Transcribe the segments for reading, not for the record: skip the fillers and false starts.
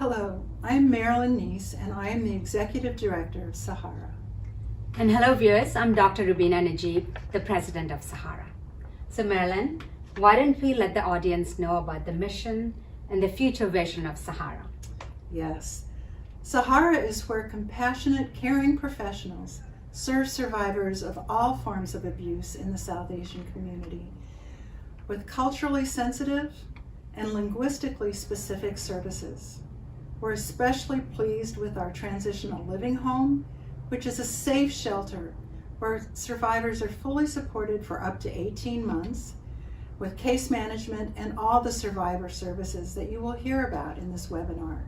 Hello, I'm Marilyn Neese and I am the Executive Director of SAHARA. And hello viewers, I'm Dr. Rubina Najib, the President of SAHARA. So Marilyn, why don't we let the audience know about the mission and the future vision of SAHARA? Yes, SAHARA is where compassionate, caring professionals serve survivors of all forms of abuse in the South Asian community with culturally sensitive and linguistically specific services. We're especially pleased with our transitional living home, which is a safe shelter where survivors are fully supported for up to 18 months with case management and all the survivor services that you will hear about in this webinar.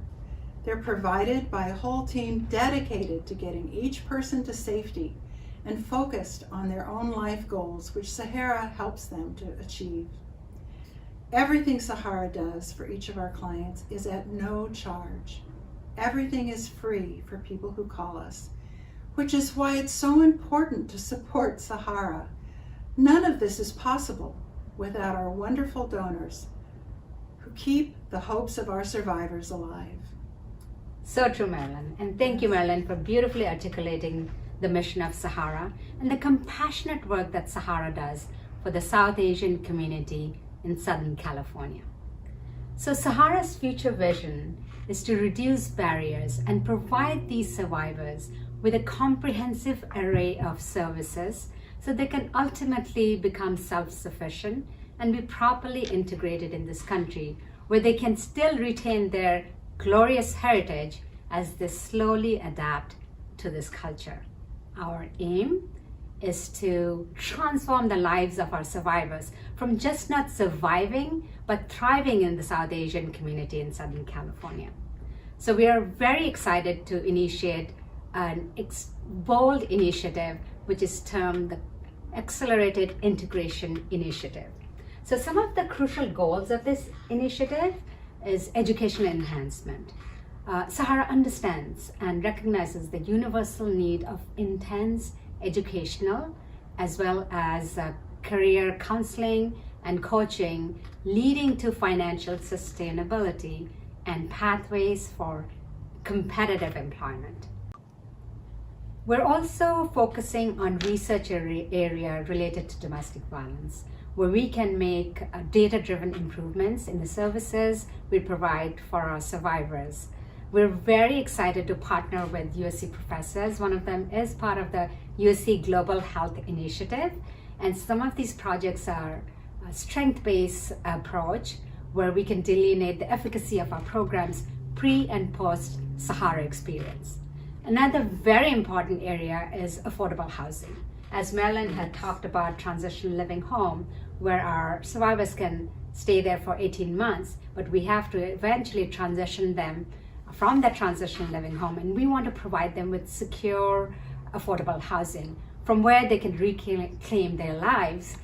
They're provided by a whole team dedicated to getting each person to safety and focused on their own life goals, which SAHARA helps them to achieve. Everything SAHARA does for each of our clients is at no charge. Everything is free for people who call us, which is why it's so important to support SAHARA. None of this is possible without our wonderful donors who keep the hopes of our survivors alive. So true, Marilyn. And thank you, Marilyn, for beautifully articulating the mission of SAHARA and the compassionate work that SAHARA does for the South Asian community in Southern California. So SAHARA's future vision is to reduce barriers and provide these survivors with a comprehensive array of services so they can ultimately become self-sufficient and be properly integrated in this country where they can still retain their glorious heritage as they slowly adapt to this culture. Our aim is to transform the lives of our survivors from just not surviving, but thriving in the South Asian community in Southern California. So we are very excited to initiate an bold initiative, which is termed the Accelerated Integration Initiative. So some of the crucial goals of this initiative is education enhancement. SAHARA understands and recognizes the universal need of intense educational as well as career counseling and coaching leading to financial sustainability and pathways for competitive employment. We're also focusing on research area related to domestic violence, where we can make data-driven improvements in the services we provide for our survivors. We're very excited to partner with USC professors. One of them is part of the USC Global Health Initiative. And some of these projects are a strength-based approach where we can delineate the efficacy of our programs pre and post SAHARA experience. Another very important area is affordable housing. As Marilyn had talked about transitional living home, where our survivors can stay there for 18 months, but we have to eventually transition them from that transitional living home, and we want to provide them with secure, affordable housing from where they can reclaim their lives,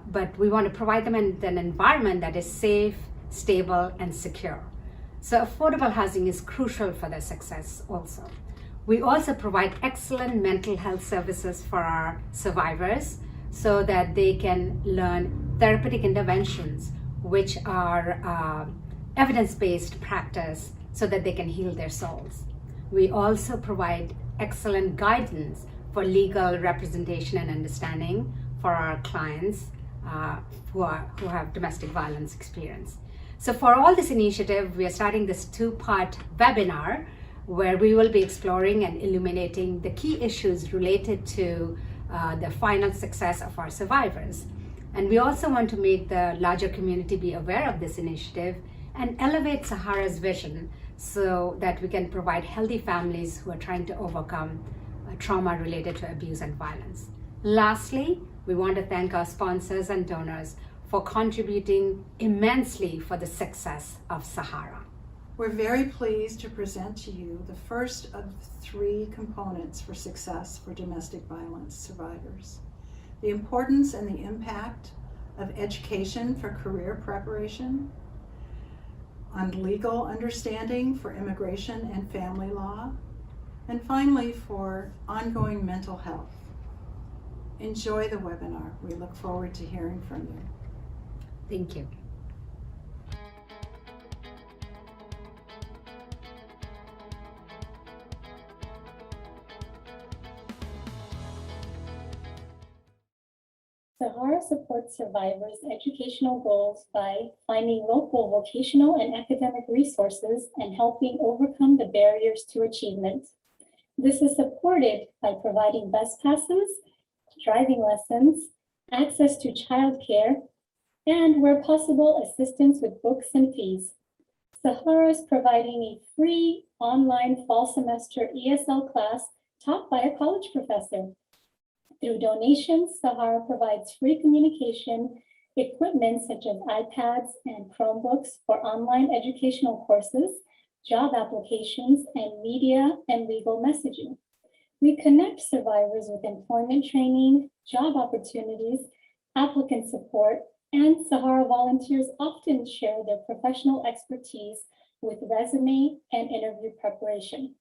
but we want to provide them in an environment that is safe, stable, and secure. So affordable housing is crucial for their success also. We also provide excellent mental health services for our survivors so that they can learn therapeutic interventions, which are evidence-based practice so that they can heal their souls. We also provide excellent guidance for legal representation and understanding for our clients who have domestic violence experience. So for all this initiative, we are starting this two-part webinar where we will be exploring and illuminating the key issues related to the final success of our survivors. And we also want to make the larger community be aware of this initiative and elevate SAHARA's vision so that we can provide healthy families who are trying to overcome trauma related to abuse and violence. Lastly, we want to thank our sponsors and donors for contributing immensely for the success of SAHARA. We're very pleased to present to you the first of 3 components for success for domestic violence survivors: the importance and the impact of education for career preparation, on legal understanding for immigration and family law, and finally for ongoing mental health. Enjoy the webinar. We look forward to hearing from you. Thank you. SAHARA supports survivors' educational goals by finding local vocational and academic resources and helping overcome the barriers to achievement. This is supported by providing bus passes, driving lessons, access to childcare, and where possible, assistance with books and fees. SAHARA is providing a free online fall semester ESL class taught by a college professor. Through donations, SAHARA provides free communication equipment such as iPads and Chromebooks for online educational courses, job applications, and media and legal messaging. We connect survivors with employment training, job opportunities, applicant support, and SAHARA volunteers often share their professional expertise with resume and interview preparation.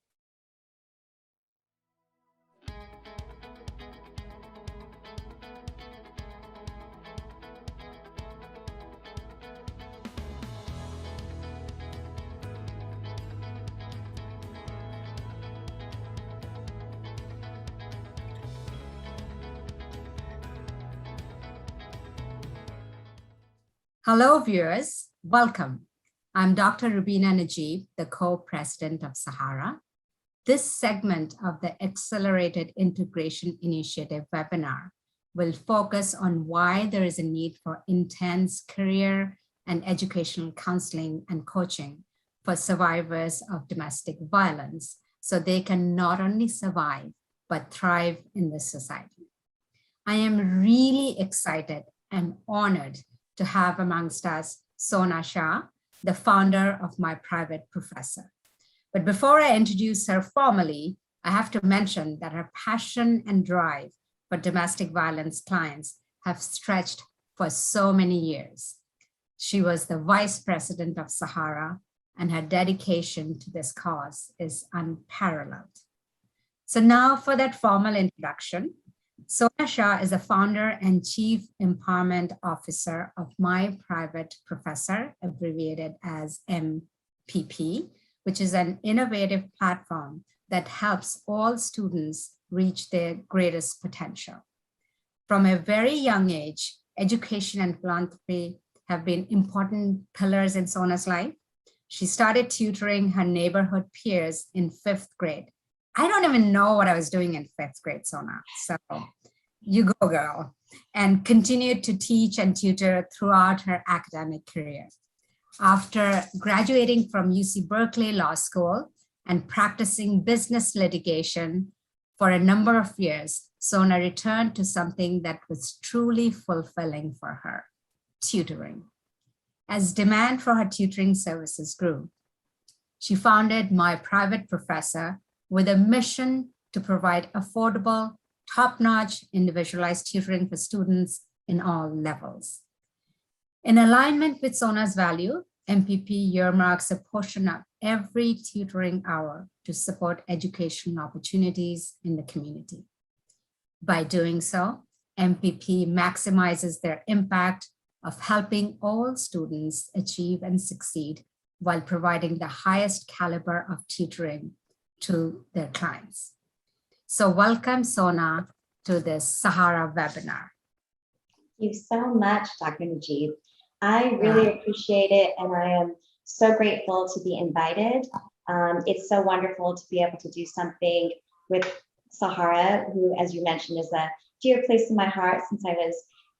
Hello, viewers. Welcome. I'm Dr. Rubina Najib, the co-president of SAHARA. This segment of the Accelerated Integration Initiative webinar will focus on why there is a need for intense career and educational counseling and coaching for survivors of domestic violence so they can not only survive, but thrive in this society. I am really excited and honored to have amongst us Sona Shah, the founder of My Private Professor. But before I introduce her formally, I have to mention that her passion and drive for domestic violence clients have stretched for so many years. She was the vice president of SAHARA, and her dedication to this cause is unparalleled. So now for that formal introduction, Sona Shah is the founder and chief empowerment officer of My Private Professor, abbreviated as MPP, which is an innovative platform that helps all students reach their greatest potential. From a very young age, education and philanthropy have been important pillars in Sona's life. She started tutoring her neighborhood peers in 5th grade. I don't even know what I was doing in 5th grade, Sona. So you go, girl. And continued to teach and tutor throughout her academic career. After graduating from UC Berkeley Law School and practicing business litigation for a number of years, Sona returned to something that was truly fulfilling for her, tutoring. As demand for her tutoring services grew, she founded My Private Professor with a mission to provide affordable, top-notch, individualized tutoring for students in all levels. In alignment with Sona's value, MPP earmarks a portion of every tutoring hour to support educational opportunities in the community. By doing so, MPP maximizes their impact of helping all students achieve and succeed while providing the highest caliber of tutoring to their clients. So welcome, Sona, to this SAHARA webinar. Thank you so much, Dr. Najib. I really appreciate it, and I am so grateful to be invited. It's so wonderful to be able to do something with SAHARA, who, as you mentioned, is a dear place in my heart since I was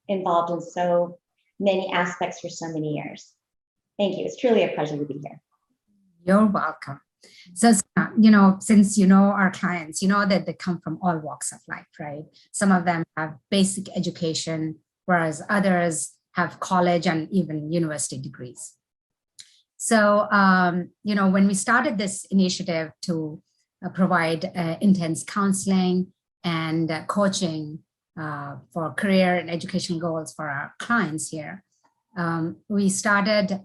involved in so many aspects for so many years. Thank you. It's truly a pleasure to be here. You're welcome. So, you know, since you know our clients, you know that they come from all walks of life, right? Some of them have basic education, whereas others have college and even university degrees. So, you know, when we started this initiative to provide intense counseling and coaching for career and education goals for our clients here, we started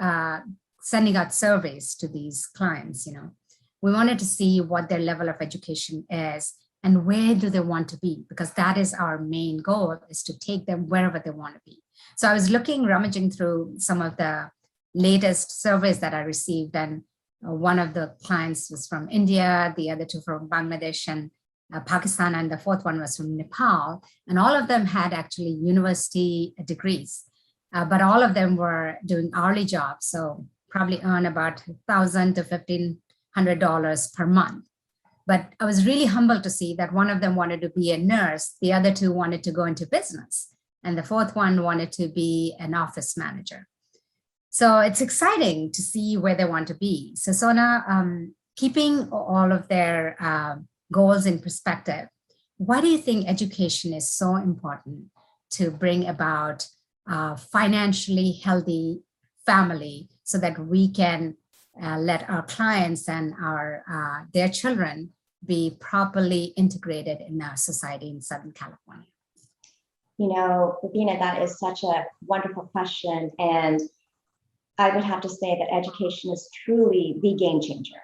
sending out surveys to these clients. You know, we wanted to see what their level of education is and where do they want to be, because that is our main goal, is to take them wherever they want to be. So I was rummaging through some of the latest surveys that I received, and one of the clients was from India, the other two from Bangladesh, and Pakistan, and the fourth one was from Nepal. And all of them had actually university degrees, but all of them were doing hourly jobs. So probably earn about $1,000 to $1,500 per month. But I was really humbled to see that one of them wanted to be a nurse, the other two wanted to go into business, and the fourth one wanted to be an office manager. So it's exciting to see where they want to be. So Sona, keeping all of their goals in perspective, why do you think education is so important to bring about a financially healthy family so that we can let our clients and their children be properly integrated in our society in Southern California? You know, Rubina, that is such a wonderful question. And I would have to say that education is truly the game changer.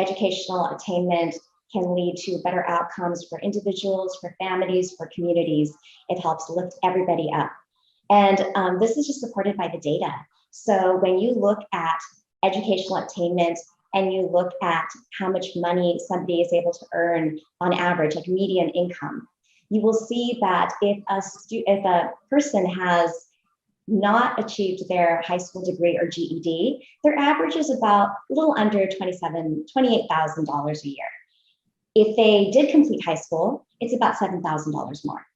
Educational attainment can lead to better outcomes for individuals, for families, for communities. It helps lift everybody up. And this is just supported by the data. So when you look at educational attainment and you look at how much money somebody is able to earn on average, like median income, you will see that if a person has not achieved their high school degree or GED, their average is about a little under $28,000 a year. If they did complete high school, it's about $7,000 more.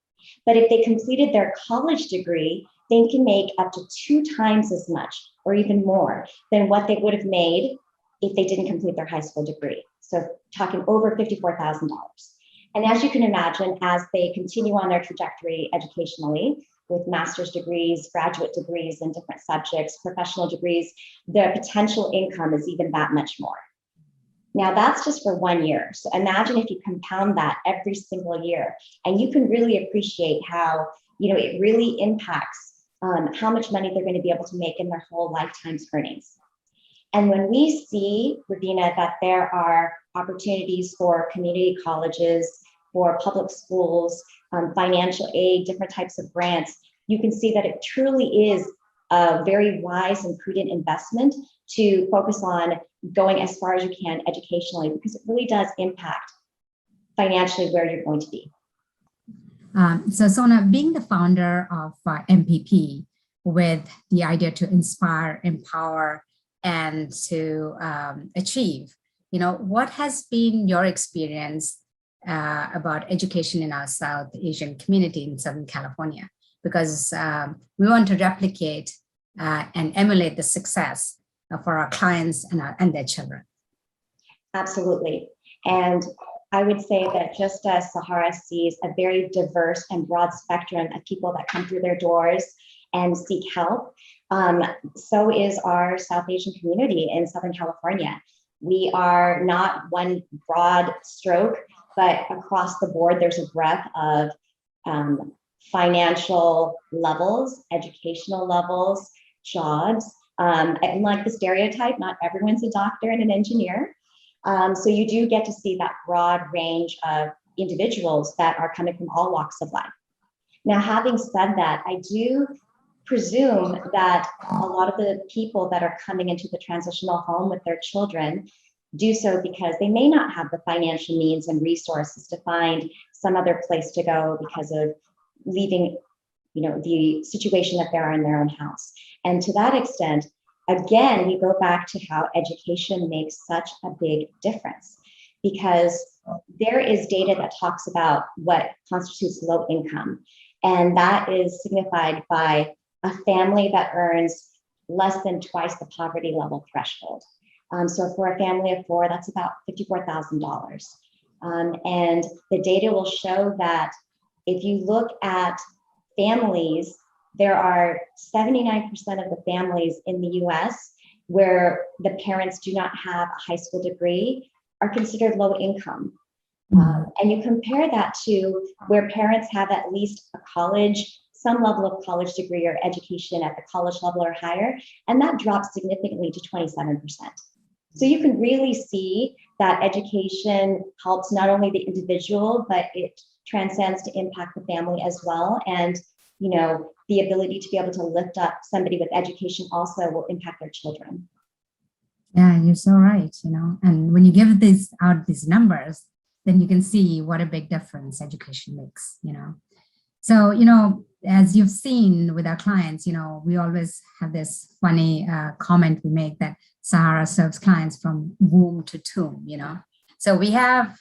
But if they completed their college degree, they can make up to 2 times as much or even more than what they would have made if they didn't complete their high school degree. So talking over $54,000. And as you can imagine, as they continue on their trajectory educationally with master's degrees, graduate degrees in different subjects, professional degrees, their potential income is even that much more. Now that's just for 1 year. So imagine if you compound that every single year, and you can really appreciate how, you know, it really impacts how much money they're going to be able to make in their whole lifetime's earnings. And when we see, Ravina, that there are opportunities for community colleges, for public schools, financial aid, different types of grants, you can see that it truly is a very wise and prudent investment to focus on going as far as you can educationally, because it really does impact financially where you're going to be. So Sona, being the founder of MPP with the idea to inspire, empower, and to achieve, you know, what has been your experience about education in our South Asian community in Southern California? Because we want to replicate and emulate the success for our clients and their children. Absolutely. And I would say that just as SAHARA sees a very diverse and broad spectrum of people that come through their doors and seek help, so is our South Asian community in Southern California. We are not one broad stroke, but across the board, there's a breadth of financial levels, educational levels, jobs. And like the stereotype, not everyone's a doctor and an engineer. So you do get to see that broad range of individuals that are coming from all walks of life. Now, having said that, I do presume that a lot of the people that are coming into the transitional home with their children do so because they may not have the financial means and resources to find some other place to go because of leaving, you know, the situation that they're in their own house. And to that extent, again, we go back to how education makes such a big difference, because there is data that talks about what constitutes low income. And that is signified by a family that earns less than twice the poverty level threshold. So for a family of 4, that's about $54,000. And the data will show that if you look at families, there are 79% of the families in the US where the parents do not have a high school degree are considered low income. And you compare that to where parents have at least a college, some level of college degree or education at the college level or higher, and that drops significantly to 27%. So you can really see that education helps not only the individual, but it transcends to impact the family as well. And, you know, the ability to be able to lift up somebody with education also will impact their children. Yeah, you're so right, you know, and when you give these numbers, then you can see what a big difference education makes, you know. So, you know, as you've seen with our clients, you know, we always have this funny comment we make that Sahara serves clients from womb to tomb, you know. So we have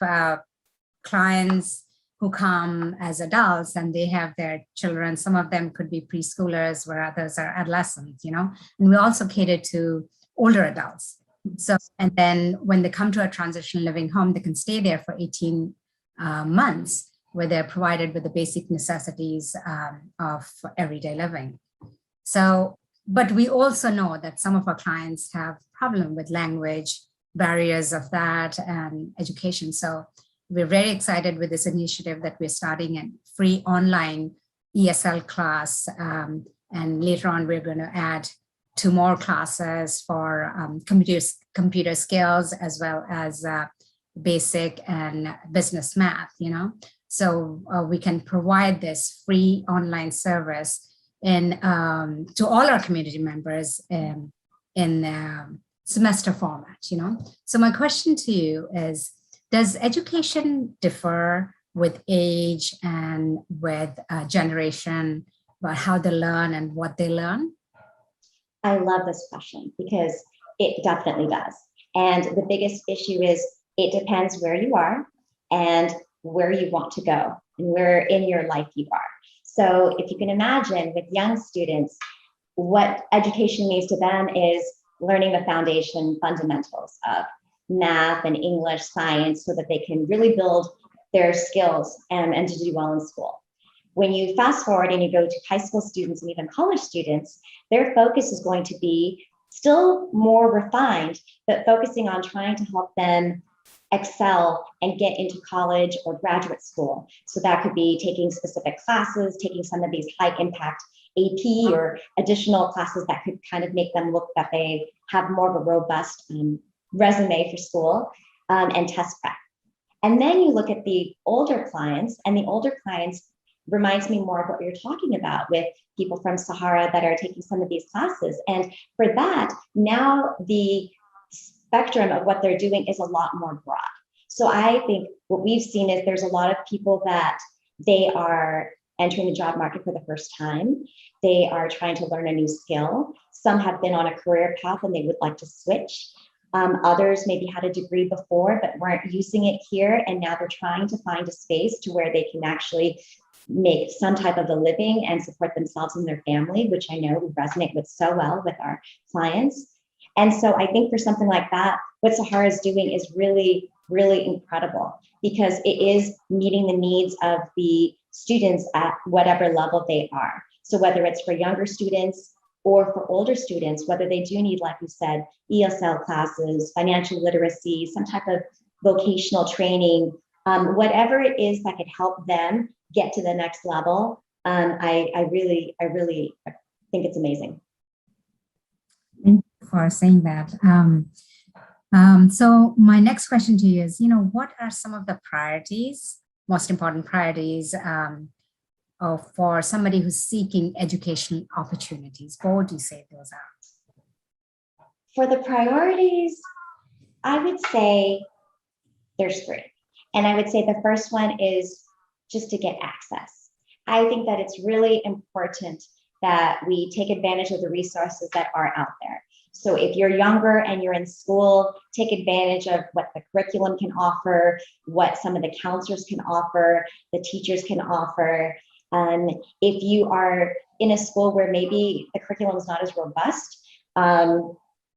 clients who come as adults and they have their children. Some of them could be preschoolers, where others are adolescents, you know, and we also cater to older adults. So, and then when they come to a transitional living home, they can stay there for 18 months, where they're provided with the basic necessities of everyday living. So, but we also know that some of our clients have problem with language, barriers of that, and education. So we're very excited with this initiative that we're starting a free online ESL class. And later on, we're going to add 2 more classes for computer skills, as well as basic and business math, you know. So we can provide this free online service to all our community members in semester format, you know. So my question to you is, does education differ with age and with generation about how they learn and what they learn? I love this question because it definitely does. And the biggest issue is it depends where you are and where you want to go and where in your life you are. So if you can imagine with young students, what education means to them is learning the foundation fundamentals of math and English, science, so that they can really build their skills and to do well in school. When you fast forward and you go to high school students and even college students, their focus is going to be still more refined, but focusing on trying to help them excel and get into college or graduate school. So that could be taking specific classes, taking some of these high impact AP or additional classes that could kind of make them look that they have more of a robust resume for school and test prep. And then you look at the older clients, and the older clients reminds me more of what you're talking about with people from Sahara that are taking some of these classes. And for that, now the spectrum of what they're doing is a lot more broad. So I think what we've seen is there's a lot of people that they are entering the job market for the first time. They are trying to learn a new skill. Some have been on a career path and they would like to switch. Others maybe had a degree before but weren't using it here, and now they're trying to find a space to where they can actually make some type of a living and support themselves and their family, which I know we resonate with so well with our clients. And so I think for something like that, what Sahara is doing is really, really incredible, because it is meeting the needs of the students at whatever level they are. So whether it's for younger students or for older students, whether they do need, like you said, ESL classes, financial literacy, some type of vocational training, whatever it is that could help them get to the next level, I really think it's amazing. Thank you for saying that. So my next question to you is, you know, what are some of the priorities, most important priorities for somebody who's seeking educational opportunities? What would you say those are? For the priorities, I would say there's 3. And I would say the first one is just to get access. I think that it's really important that we take advantage of the resources that are out there. So if you're younger and you're in school, take advantage of what the curriculum can offer, what some of the counselors can offer, the teachers can offer. If you are in a school where maybe the curriculum is not as robust,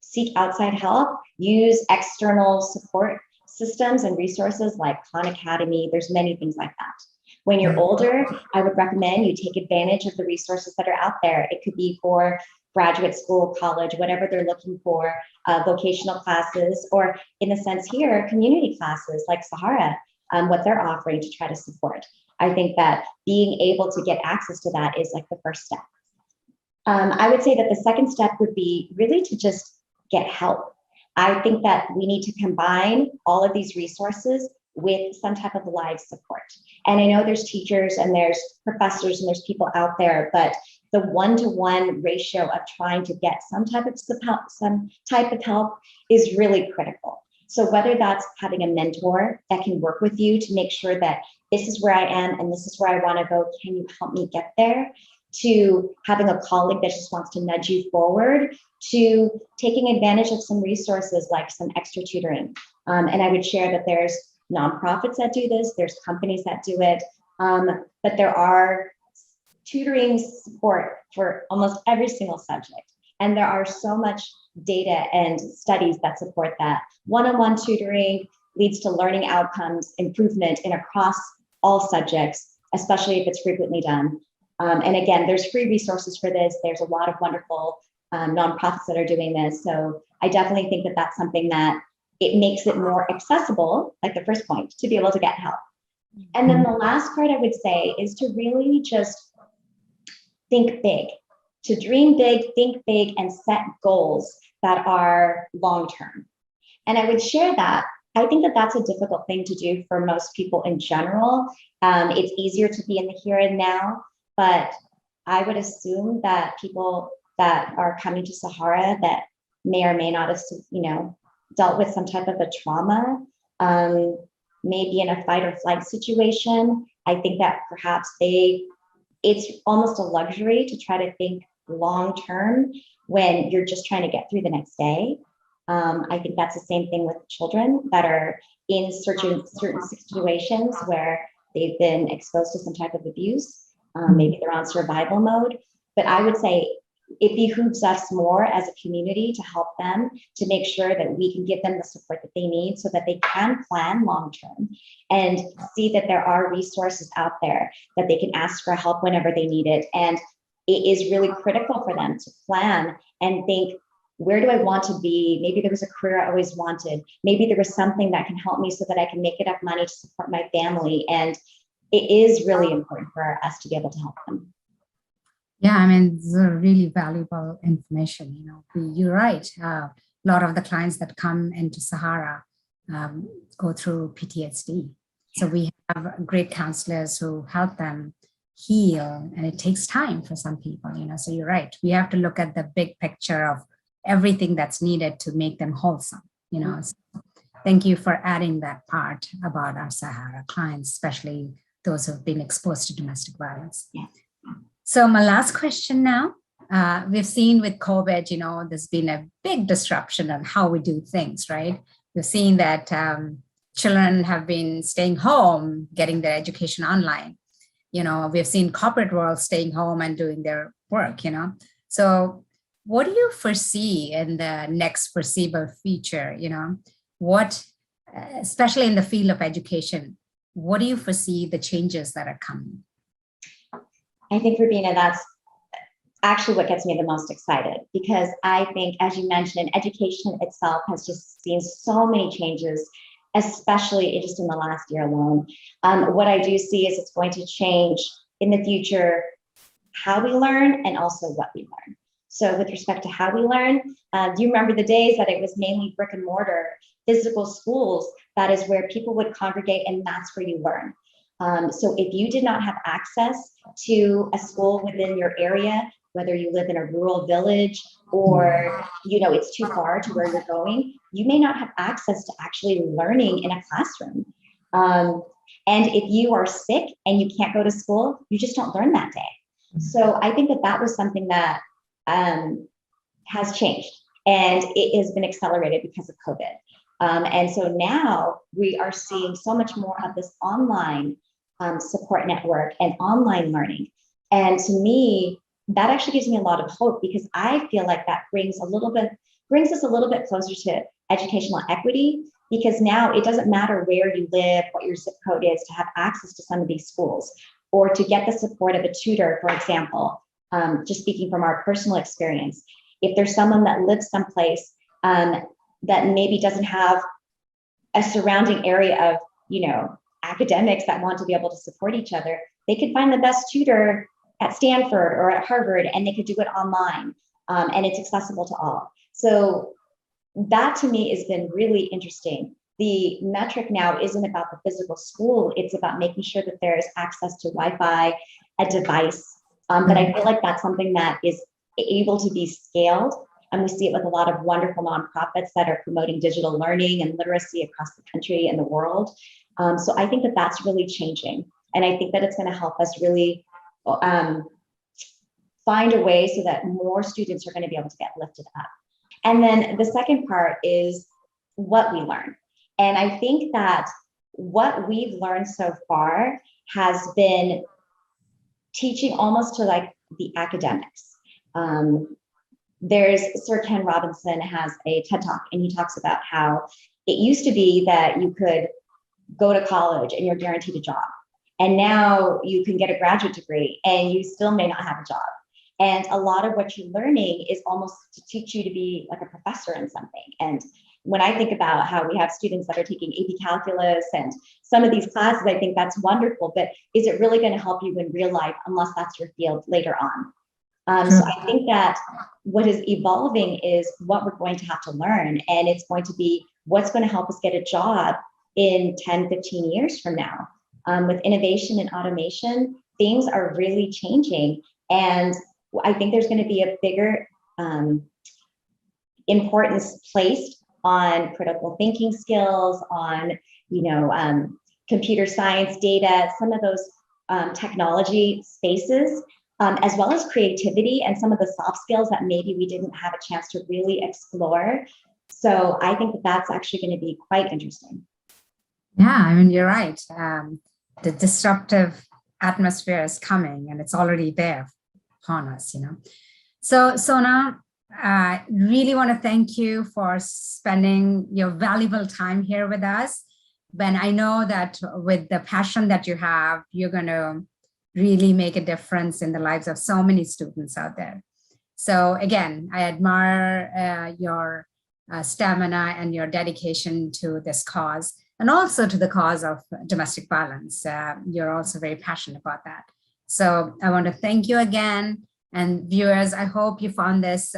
seek outside help, use external support systems and resources like Khan Academy. There's many things like that. When you're older, I would recommend you take advantage of the resources that are out there. It could be for graduate school, college, whatever they're looking for, vocational classes, or in a sense here, community classes like Sahara, what they're offering to try to support. I think that being able to get access to that is like the first step. I would say that the second step would be really to just get help. I think that we need to combine all of these resources with some type of live support. And I know there's teachers and there's professors and there's people out there, but the one-to-one ratio of trying to get some type of help is really critical. So whether that's having a mentor that can work with you to make sure that this is where I am and this is where I want to go, can you help me get there? To having a colleague that just wants to nudge you forward, to taking advantage of some resources like some extra tutoring. And I would share that there's nonprofits that do this, there's companies that do it, but there are tutoring support for almost every single subject. And there are so much data and studies that support that. One-on-one tutoring leads to learning outcomes, improvement in across all subjects, especially if it's frequently done. And again, there's free resources for this. There's a lot of wonderful nonprofits that are doing this. So I definitely think that that's something that it makes it more accessible, like the first point, to be able to get help. And then the last part I would say is to really just think big, to dream big, think big, and set goals that are long-term. And I would share that. I think that that's a difficult thing to do for most people in general. It's easier to be in the here and now, but I would assume that people that are coming to Sahara that may or may not have, dealt with some type of a trauma, maybe in a fight or flight situation. I think that perhaps it's almost a luxury to try to think long-term when you're just trying to get through the next day. I think that's the same thing with children that are in certain situations where they've been exposed to some type of abuse. Maybe they're on survival mode, but I would say it behooves us more as a community to help them, to make sure that we can give them the support that they need so that they can plan long-term and see that there are resources out there that they can ask for help whenever they need it. And it is really critical for them to plan and think, where do I want to be? Maybe there was a career I always wanted. Maybe there was something that can help me so that I can make enough money to support my family. And it is really important for us to be able to help them. Yeah, I mean, it's a really valuable information. You're right. A lot of the clients that come into Sahara go through PTSD. So we have great counselors who help them heal, and it takes time for some people, so you're right. We have to look at the big picture of everything that's needed to make them wholesome, So thank you for adding that part about our Sahara clients, especially those who have been exposed to domestic violence. Yeah. So my last question now, we've seen with COVID, there's been a big disruption on how we do things, right? We've seen that children have been staying home, getting their education online. We've seen corporate world staying home and doing their work, So what do you foresee in the next foreseeable future? What, especially in the field of education, what do you foresee the changes that are coming? I think, Rubina, that's actually what gets me the most excited, because I think, as you mentioned, education itself has just seen so many changes, especially just in the last year alone. What I do see is it's going to change in the future how we learn and also what we learn. So with respect to how we learn, do you remember the days that it was mainly brick and mortar, physical schools? That is where people would congregate and that's where you learn. So if you did not have access to a school within your area, whether you live in a rural village or it's too far to where you're going, you may not have access to actually learning in a classroom. And if you are sick and you can't go to school, you just don't learn that day. So I think that was something that has changed, and it has been accelerated because of COVID. And so now we are seeing so much more of this online support network and online learning. And to me, that actually gives me a lot of hope, because I feel like that brings us a little bit closer to educational equity, because now it doesn't matter where you live, what your zip code is, to have access to some of these schools, or to get the support of a tutor, for example. Just speaking from our personal experience, if there's someone that lives someplace that maybe doesn't have a surrounding area of, academics that want to be able to support each other, they could find the best tutor at Stanford or at Harvard, and they could do it online, and it's accessible to all. So that to me has been really interesting. The metric now isn't about the physical school, it's about making sure that there's access to Wi-Fi, a device, but I feel like that's something that is able to be scaled And we see it with a lot of wonderful nonprofits that are promoting digital learning and literacy across the country and the world. So I think that that's really changing. And I think that it's going to help us really find a way so that more students are going to be able to get lifted up. And then the second part is what we learn. And I think that what we've learned so far has been teaching almost to like the academics. There's Sir Ken Robinson has a TED Talk, and he talks about how it used to be that you could go to college and you're guaranteed a job. And now you can get a graduate degree and you still may not have a job. And a lot of what you're learning is almost to teach you to be like a professor in something. And when I think about how we have students that are taking AP calculus and some of these classes, I think that's wonderful, but is it really going to help you in real life unless that's your field later on? So I think that what is evolving is what we're going to have to learn, and it's going to be what's going to help us get a job in 10, 15 years from now. With innovation and automation, things are really changing, and I think there's going to be a bigger importance placed on critical thinking skills, on computer science, data, some of those technology spaces, as well as creativity and some of the soft skills that maybe we didn't have a chance to really explore. So I think that that's actually going to be quite interesting. Yeah, I mean, you're right. The disruptive atmosphere is coming, and it's already there upon us, So Sona, I really want to thank you for spending your valuable time here with us. Ben, I know that with the passion that you have, you're going to really make a difference in the lives of so many students out there. So again, I admire your stamina and your dedication to this cause, and also to the cause of domestic violence. You're also very passionate about that. So I want to thank you again. And viewers, I hope you found this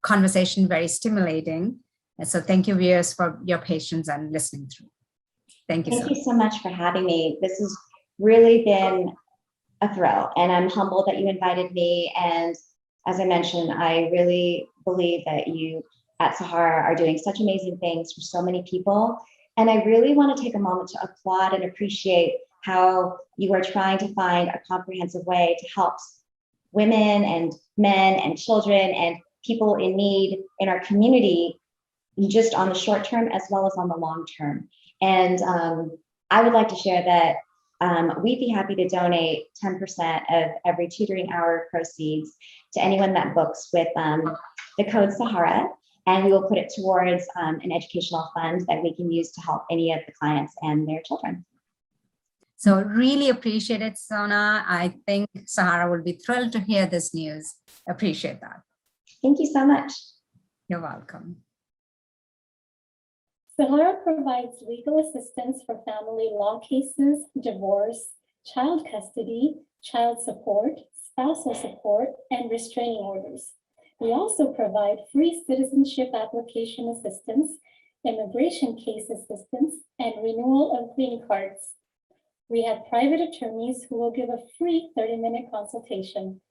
conversation very stimulating. And so thank you, viewers, for your patience and listening through. Thank you. Thank you so much for having me. This has really been a thrill, and I'm humbled that you invited me. And as I mentioned, I really believe that you at SAHARA are doing such amazing things for so many people. And I really want to take a moment to applaud and appreciate how you are trying to find a comprehensive way to help women and men and children and people in need in our community, just on the short term as well as on the long term. And I would like to share that we'd be happy to donate 10% of every tutoring hour proceeds to anyone that books with the code SAHARA, and we will put it towards an educational fund that we can use to help any of the clients and their children. So really appreciate it, Sona. I think SAHARA will be thrilled to hear this news. Appreciate that. Thank you so much. You're welcome. SAHARA provides legal assistance for family law cases, divorce, child custody, child support, spousal support, and restraining orders. We also provide free citizenship application assistance, immigration case assistance, and renewal of green cards. We have private attorneys who will give a free 30-minute consultation.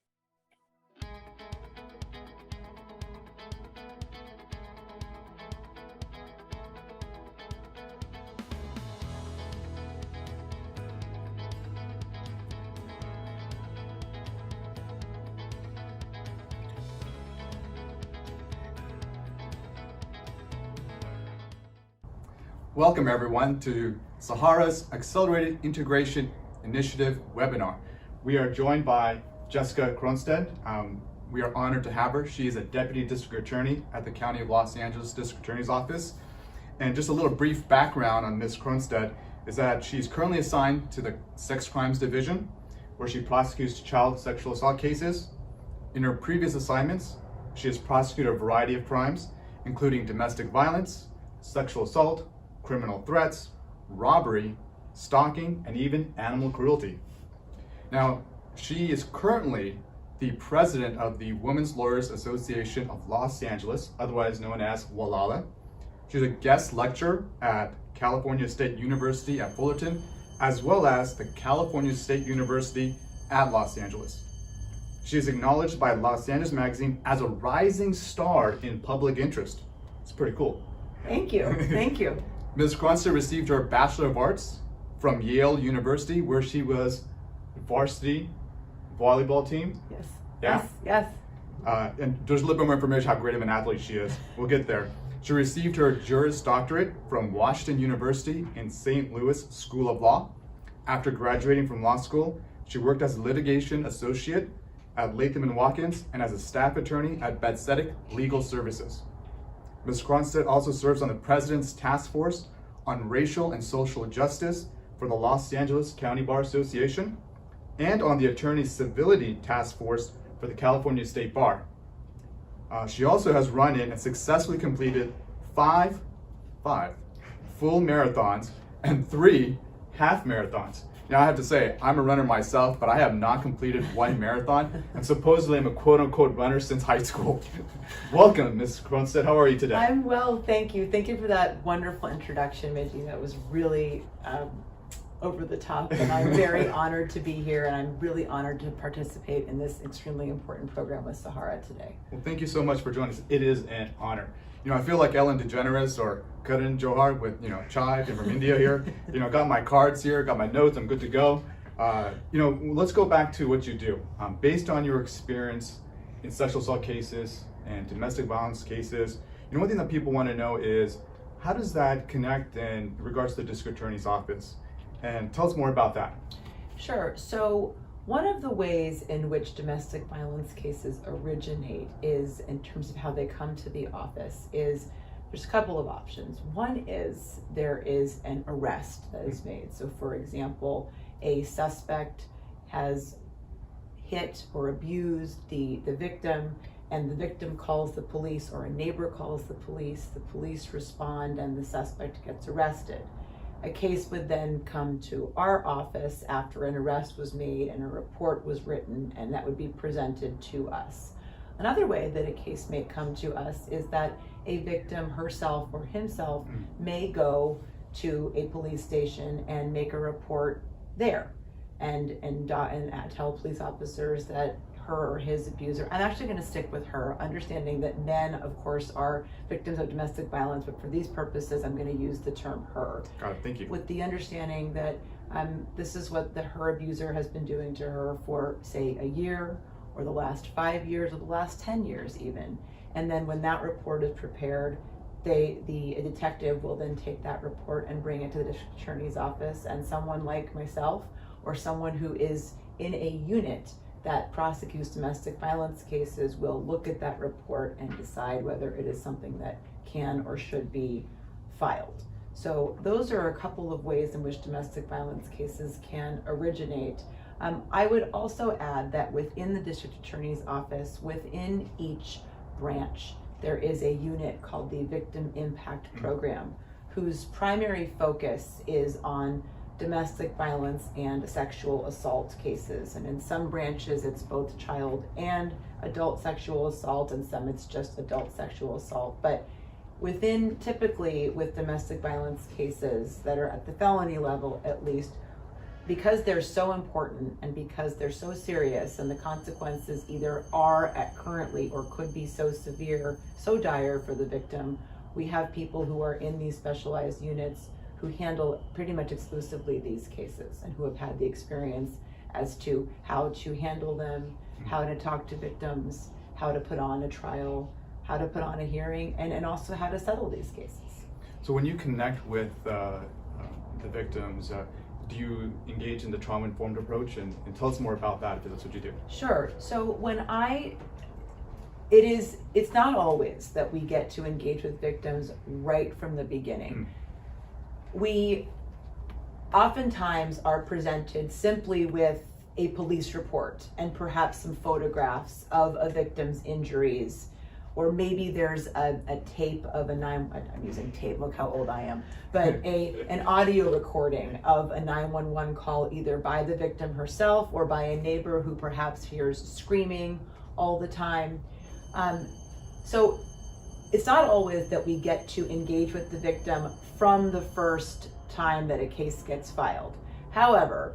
Welcome everyone to SAHARA's Accelerated Integration Initiative webinar. We are joined by Jessica Kronstedt. We are honored to have her. She is a Deputy District Attorney at the County of Los Angeles District Attorney's Office. And just a little brief background on Ms. Kronstedt is that she's currently assigned to the Sex Crimes Division, where she prosecutes child sexual assault cases. In her previous assignments, she has prosecuted a variety of crimes, including domestic violence, sexual assault, criminal threats, robbery, stalking, and even animal cruelty. Now, she is currently the president of the Women's Lawyers Association of Los Angeles, otherwise known as WALALA. She's a guest lecturer at California State University at Fullerton, as well as the California State University at Los Angeles. She is acknowledged by Los Angeles Magazine as a rising star in public interest. It's pretty cool. Thank you. Thank you. Ms. Cronstead received her Bachelor of Arts from Yale University, where she was varsity volleyball team. Yes. Yeah. Yes. Yes. And there's a little bit more information how great of an athlete she is. We'll get there. She received her Juris Doctorate from Washington University in St. Louis School of Law. After graduating from law school, she worked as a litigation associate at Latham & Watkins and as a staff attorney at Bedsedic Legal Services. Ms. Cronstead also serves on the President's Task Force on Racial and Social Justice for the Los Angeles County Bar Association and on the Attorney Civility Task Force for the California State Bar. She also has run in and successfully completed five full marathons and 3 half marathons. Now I have to say, I'm a runner myself, but I have not completed 1 marathon, and supposedly I'm a quote-unquote runner since high school. Welcome, Ms. Cronstead. How are you today? I'm well, thank you. Thank you for that wonderful introduction, Midgie. That was really over the top, and I'm very honored to be here, and I'm really honored to participate in this extremely important program with SAHARA today. Well, thank you so much for joining us. It is an honor. You know, I feel like Ellen DeGeneres or Karan Johar with, Chai from India here. Got my cards here, got my notes, I'm good to go. Let's go back to what you do. Based on your experience in sexual assault cases and domestic violence cases, one thing that people want to know is, how does that connect in regards to the district attorney's office? And tell us more about that. Sure. So one of the ways in which domestic violence cases originate is, in terms of how they come to the office, is there's a couple of options. One is there is an arrest that is made. So for example, a suspect has hit or abused the victim, and the victim calls the police, or a neighbor calls the police respond, and the suspect gets arrested. A case would then come to our office after an arrest was made and a report was written, and that would be presented to us. Another way that a case may come to us is that a victim herself or himself may go to a police station and make a report there and tell police officers that her or his abuser. I'm actually going to stick with her, understanding that men, of course, are victims of domestic violence, but for these purposes, I'm going to use the term her. Got it, thank you. With the understanding that this is what her abuser has been doing to her for, say, a year, or the last 5 years, or the last 10 years even. And then when that report is prepared, a detective will then take that report and bring it to the district attorney's office, and someone like myself, or someone who is in a unit that prosecutes domestic violence cases, will look at that report and decide whether it is something that can or should be filed. So those are a couple of ways in which domestic violence cases can originate. I would also add that within the district attorney's office, within each branch, there is a unit called the Victim Impact Program, whose primary focus is on domestic violence and sexual assault cases. And in some branches, it's both child and adult sexual assault, and some it's just adult sexual assault. But typically with domestic violence cases that are at the felony level, at least, because they're so important and because they're so serious, and the consequences either are currently or could be so severe, so dire for the victim, we have people who are in these specialized units who handle pretty much exclusively these cases, and who have had the experience as to how to handle them, how to talk to victims, how to put on a trial, how to put on a hearing, and also how to settle these cases. So when you connect with the victims, do you engage in the trauma-informed approach? And tell us more about that, if that's what you do. Sure. So it's not always that we get to engage with victims right from the beginning. We oftentimes are presented simply with a police report and perhaps some photographs of a victim's injuries, or maybe there's a tape of I'm using tape, look how old I am, but an audio recording of a 911 call, either by the victim herself or by a neighbor who perhaps hears screaming all the time. So it's not always that we get to engage with the victim from the first time that a case gets filed. However,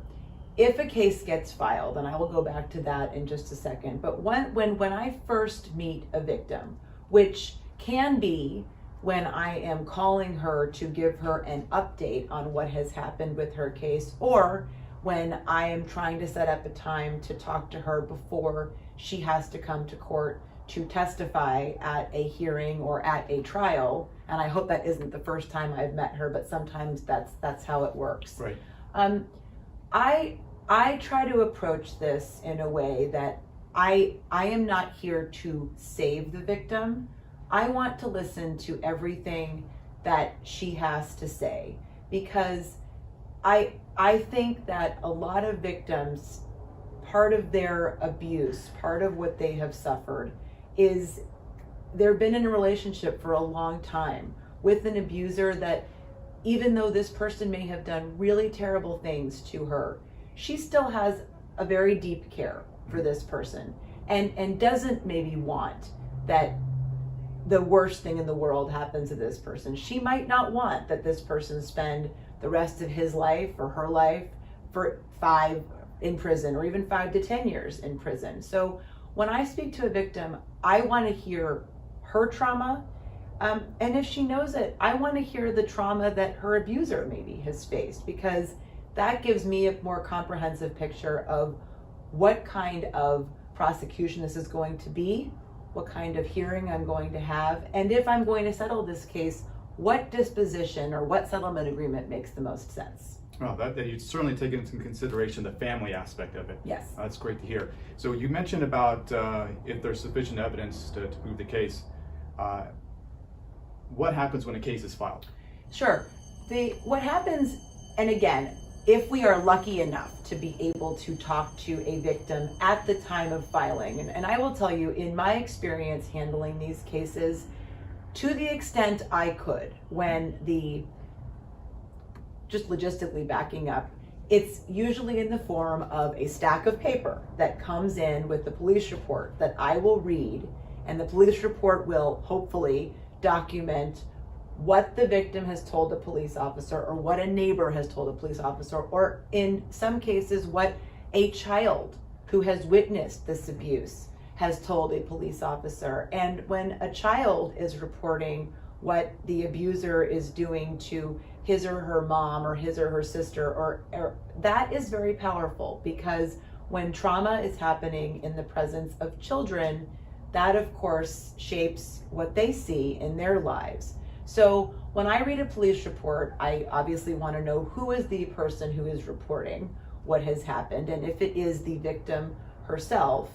if a case gets filed, and I will go back to that in just a second, but when I first meet a victim, which can be when I am calling her to give her an update on what has happened with her case, or when I am trying to set up a time to talk to her before she has to come to court to testify at a hearing or at a trial, and I hope that isn't the first time I've met her, but sometimes that's how it works. Right. I try to approach this in a way that I am not here to save the victim. I want to listen to everything that she has to say, because I think that a lot of victims, part of their abuse, part of what they have suffered is they've been in a relationship for a long time with an abuser that, even though this person may have done really terrible things to her, she still has a very deep care for this person and doesn't maybe want that the worst thing in the world happens to this person. She might not want that this person spend the rest of his life or her life for 5 in prison, or even 5 to 10 years in prison. So when I speak to a victim, I want to hear her trauma. And if she knows it, I want to hear the trauma that her abuser maybe has faced, because that gives me a more comprehensive picture of what kind of prosecution this is going to be, what kind of hearing I'm going to have, and if I'm going to settle this case, what disposition or what settlement agreement makes the most sense. Well, that you've certainly taken into consideration the family aspect of it. Yes. That's great to hear. So you mentioned about if there's sufficient evidence to prove the case. What happens when a case is filed? Sure. What happens, and again, if we are lucky enough to be able to talk to a victim at the time of filing, and I will tell you, in my experience handling these cases, to the extent I could, just logistically backing up, it's usually in the form of a stack of paper that comes in with the police report that I will read, and the police report will hopefully document what the victim has told a police officer, or what a neighbor has told a police officer, or in some cases what a child who has witnessed this abuse has told a police officer. And when a child is reporting what the abuser is doing to his or her mom or his or her sister, or that is very powerful, because when trauma is happening in the presence of children, that of course shapes what they see in their lives. So when I read a police report, I obviously want to know who is the person who is reporting what has happened. And if it is the victim herself,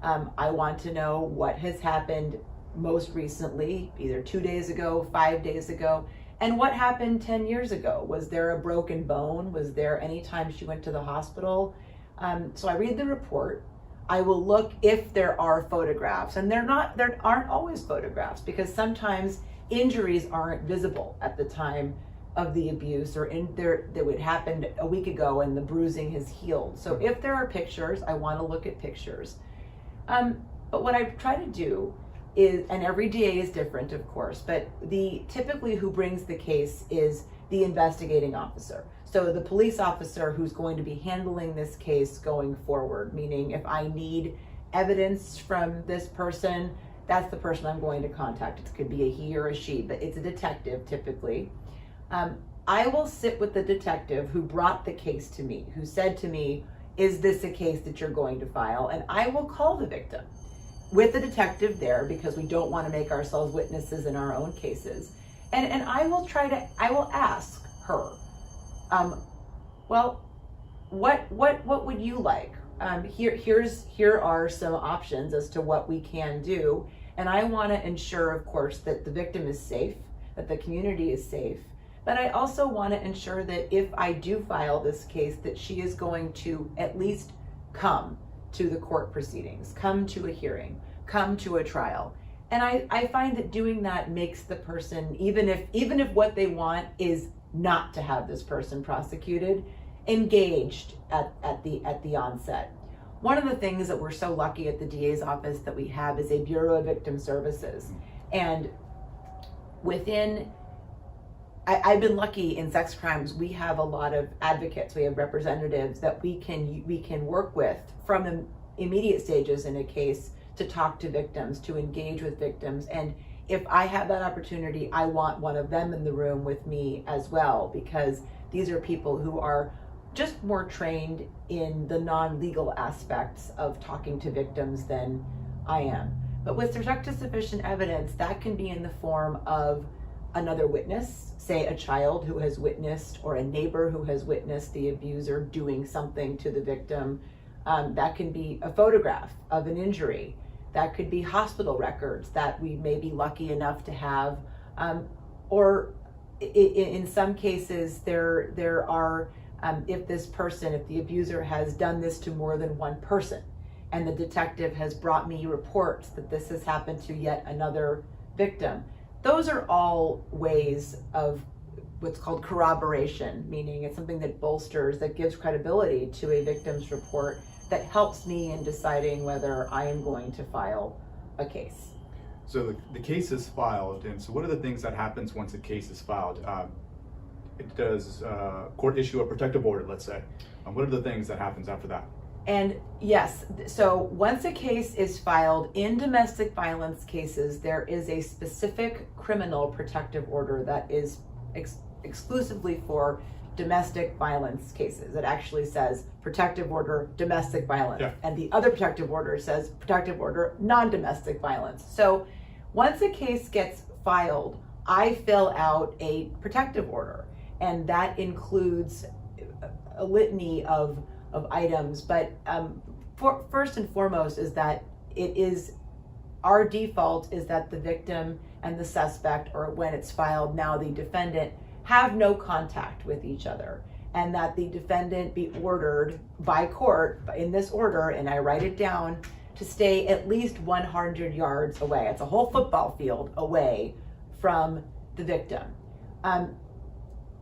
I want to know what has happened most recently, either 2 days ago, 5 days ago, and what happened 10 years ago. Was there a broken bone? Was there any time she went to the hospital? So I read the report. I will look if there are photographs, and there aren't always photographs, because sometimes injuries aren't visible at the time of the abuse, or that would happen a week ago and the bruising has healed. So if there are pictures, I want to look at pictures. But what I try to do is, and every DA is different, of course, but typically who brings the case is the investigating officer. So the police officer who's going to be handling this case going forward, meaning if I need evidence from this person, that's the person I'm going to contact. It could be a he or a she, but it's a detective typically. I will sit with the detective who brought the case to me, who said to me, is this a case that you're going to file? And I will call the victim with the detective there, because we don't want to make ourselves witnesses in our own cases. And I will ask her, well, what would you like? Here are some options as to what we can do. And I want to ensure, of course, that the victim is safe, that the community is safe. But I also want to ensure that if I do file this case, that she is going to at least come to the court proceedings, come to a hearing, come to a trial. And I find that doing that makes the person, even if what they want is not to have this person prosecuted, engaged at the onset. One of the things that we're so lucky at the DA's office that we have is a Bureau of Victim Services. And I've been lucky in sex crimes. We have a lot of advocates. We have representatives that we can work with from the immediate stages in a case to talk to victims, to engage with victims. And if I have that opportunity, I want one of them in the room with me as well, because these are people who are just more trained in the non-legal aspects of talking to victims than I am. But with respect to sufficient evidence, that can be in the form of another witness, say a child who has witnessed or a neighbor who has witnessed the abuser doing something to the victim. That can be a photograph of an injury. That could be hospital records that we may be lucky enough to have. Or in some cases, there are, if the abuser has done this to more than one person, and the detective has brought me reports that this has happened to yet another victim. Those are all ways of what's called corroboration, meaning it's something that bolsters, that gives credibility to a victim's report, that helps me in deciding whether I am going to file a case. So the case is filed, and so what are the things that happens once a case is filed? Does court issue a protective order, let's say? What are the things that happens after that? And yes, so once a case is filed in domestic violence cases, there is a specific criminal protective order that is exclusively for domestic violence cases. It actually says protective order, domestic violence. Yeah. And the other protective order says protective order, non-domestic violence. So once a case gets filed, I fill out a protective order, and that includes a litany of items, but first and foremost is that our default is that the victim and the suspect, or when it's filed now the defendant, have no contact with each other, and that the defendant be ordered by court in this order, and I write it down, to stay at least 100 yards away. It's a whole football field away from the victim.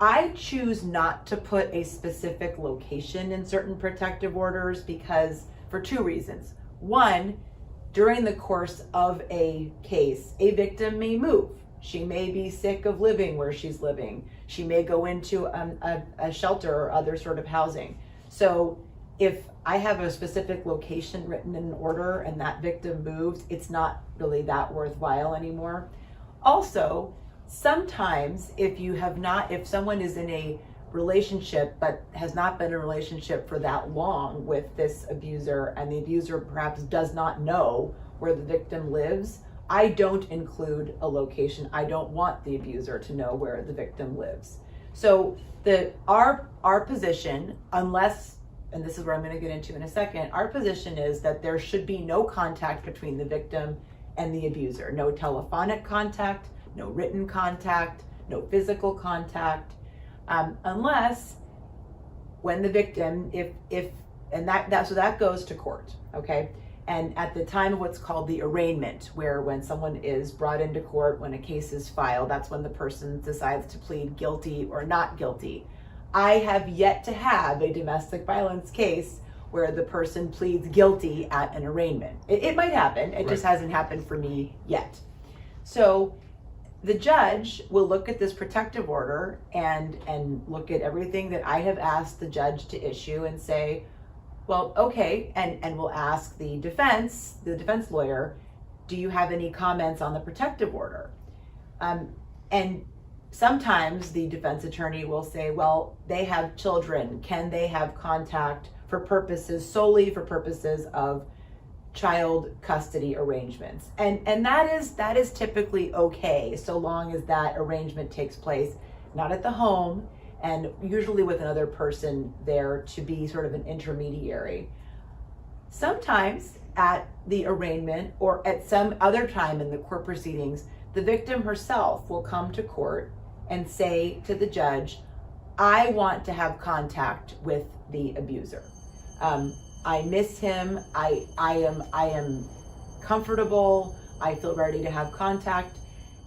I choose not to put a specific location in certain protective orders because, for two reasons. One, during the course of a case, a victim may move. She may be sick of living where she's living. She may go into a shelter or other sort of housing. So if I have a specific location written in an order and that victim moves, it's not really that worthwhile anymore. Also, sometimes if someone is in a relationship but has not been in a relationship for that long with this abuser, and the abuser perhaps does not know where the victim lives, I don't include a location. I don't want the abuser to know where the victim lives. So our position, unless, and this is where I'm going to get into in a second, our position is that there should be no contact between the victim and the abuser. No telephonic contact, no written contact, no physical contact, unless when the victim, so that goes to court, okay? And at the time of what's called the arraignment, where when someone is brought into court, when a case is filed, that's when the person decides to plead guilty or not guilty. I have yet to have a domestic violence case where the person pleads guilty at an arraignment. It might happen, it just hasn't happened for me yet. So the judge will look at this protective order and look at everything that I have asked the judge to issue and say, well, okay, and we'll ask the defense lawyer, do you have any comments on the protective order? And sometimes the defense attorney will say, well, they have children. Can they have contact solely for purposes of child custody arrangements? And that is typically okay, so long as that arrangement takes place not at the home, and usually with another person there to be sort of an intermediary. Sometimes at the arraignment or at some other time in the court proceedings, the victim herself will come to court and say to the judge, I want to have contact with the abuser. I miss him, I am comfortable, I feel ready to have contact.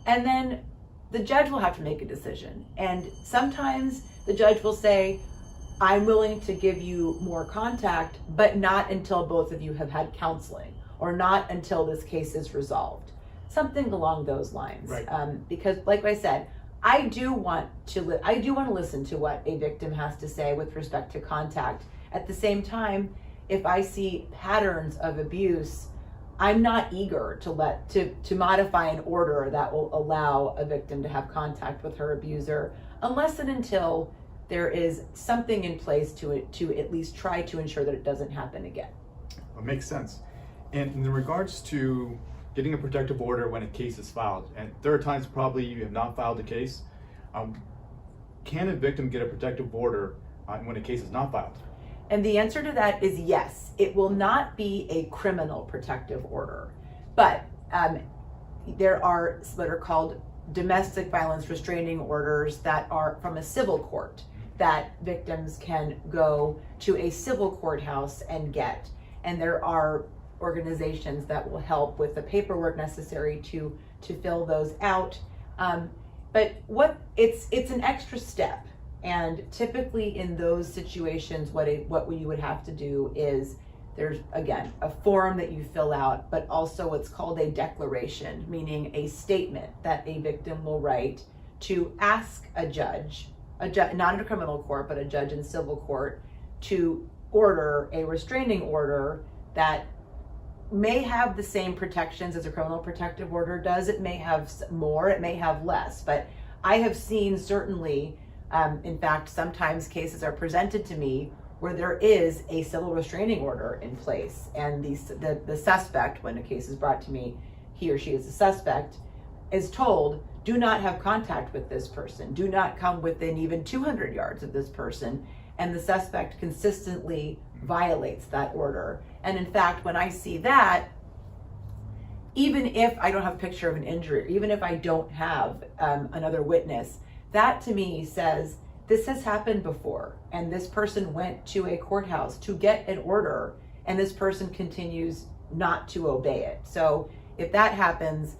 And then the judge will have to make a decision. And sometimes the judge will say, I'm willing to give you more contact, but not until both of you have had counseling, or not until this case is resolved. Something along those lines. Right. Because like I said, I do want to listen to what a victim has to say with respect to contact. At the same time, if I see patterns of abuse, I'm not eager to modify an order that will allow a victim to have contact with her abuser, unless and until there is something in place to at least try to ensure that it doesn't happen again. It makes sense. And in regards to getting a protective order when a case is filed, and there are times probably you have not filed a case, can a victim get a protective order when a case is not filed? And the answer to that is yes. It will not be a criminal protective order, but there are what are called domestic violence restraining orders that are from a civil court that victims can go to a civil courthouse and get. And there are organizations that will help with the paperwork necessary to fill those out. But it's an extra step. And typically in those situations, what you would have to do is, there's again a form that you fill out, but also what's called a declaration, meaning a statement that a victim will write to ask a judge, not in a criminal court, but a judge in civil court, to order a restraining order that may have the same protections as a criminal protective order does. It may have more, it may have less, but I have seen certainly, in fact, sometimes cases are presented to me where there is a civil restraining order in place, and the suspect, when a case is brought to me, he or she is a suspect, is told, do not have contact with this person, do not come within even 200 yards of this person, and the suspect consistently violates that order. And in fact, when I see that, even if I don't have a picture of an injury, even if I don't have another witness, that to me says this has happened before, and this person went to a courthouse to get an order, and this person continues not to obey it. So if that happens,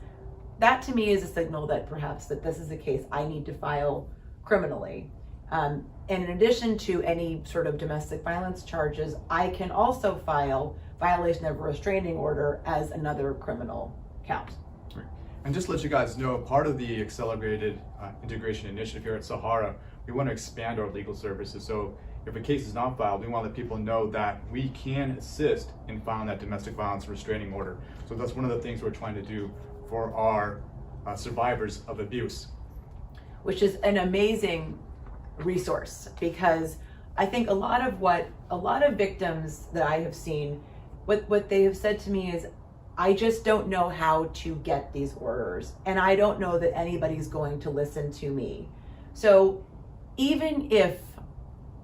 that to me is a signal that perhaps that this is a case I need to file criminally. And in addition to any sort of domestic violence charges, I can also file violation of a restraining order as another criminal count. Right. And just to let you guys know, part of the Accelerated Integration Initiative here at SAHARA, we want to expand our legal services. So if a case is not filed, we want to let people know that we can assist in filing that domestic violence restraining order. So that's one of the things we're trying to do for our survivors of abuse. Which is an amazing resource, because I think a lot of victims that I have seen, what they have said to me is, I just don't know how to get these orders, and I don't know that anybody's going to listen to me. So even if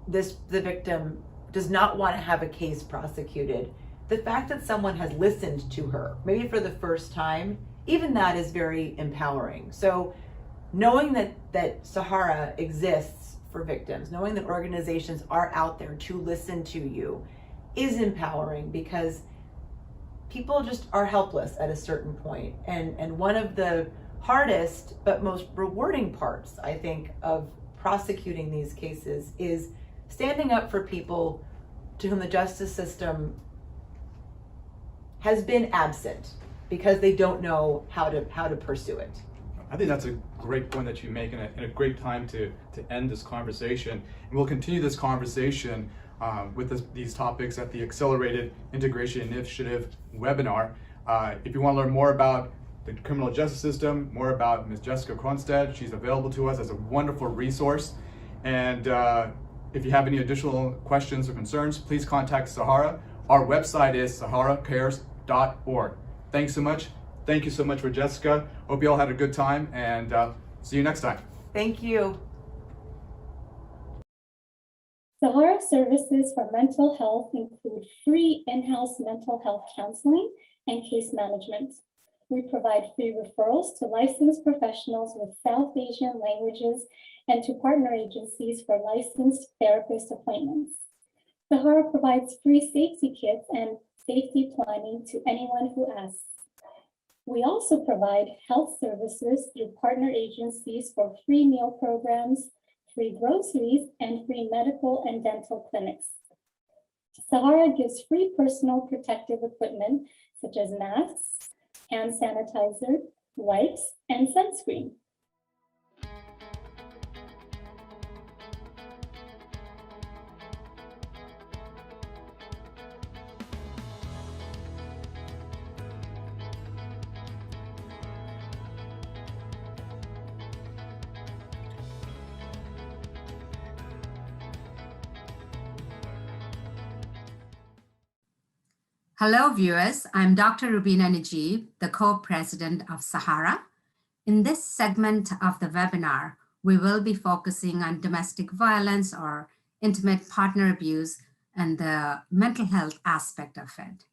the victim does not want to have a case prosecuted, the fact that someone has listened to her, maybe for the first time, even that is very empowering. So knowing that SAHARA exists for victims, knowing that organizations are out there to listen to you, is empowering, because people just are helpless at a certain point. And one of the hardest but most rewarding parts, I think, of prosecuting these cases is standing up for people to whom the justice system has been absent because they don't know how to pursue it. I think that's a great point that you make, and a great time to end this conversation. And we'll continue this conversation with these topics at the Accelerated Integration Initiative webinar. If you want to learn more about the criminal justice system, more about Ms. Jessica Kronstedt, she's available to us as a wonderful resource. And if you have any additional questions or concerns, please contact SAHARA. Our website is saharacares.org. Thanks so much. Thank you so much for Jessica. Hope you all had a good time, and see you next time. Thank you. SAHARA services for mental health include free in-house mental health counseling and case management. We provide free referrals to licensed professionals with South Asian languages and to partner agencies for licensed therapist appointments. SAHARA provides free safety kits and safety planning to anyone who asks. We also provide health services through partner agencies for free meal programs, free groceries, and free medical and dental clinics. SAHARA gives free personal protective equipment such as masks, hand sanitizer, wipes, and sunscreen. Hello, viewers. I'm Dr. Rubina Najib, the co-president of SAHARA. In this segment of the webinar, we will be focusing on domestic violence or intimate partner abuse and the mental health aspect of it.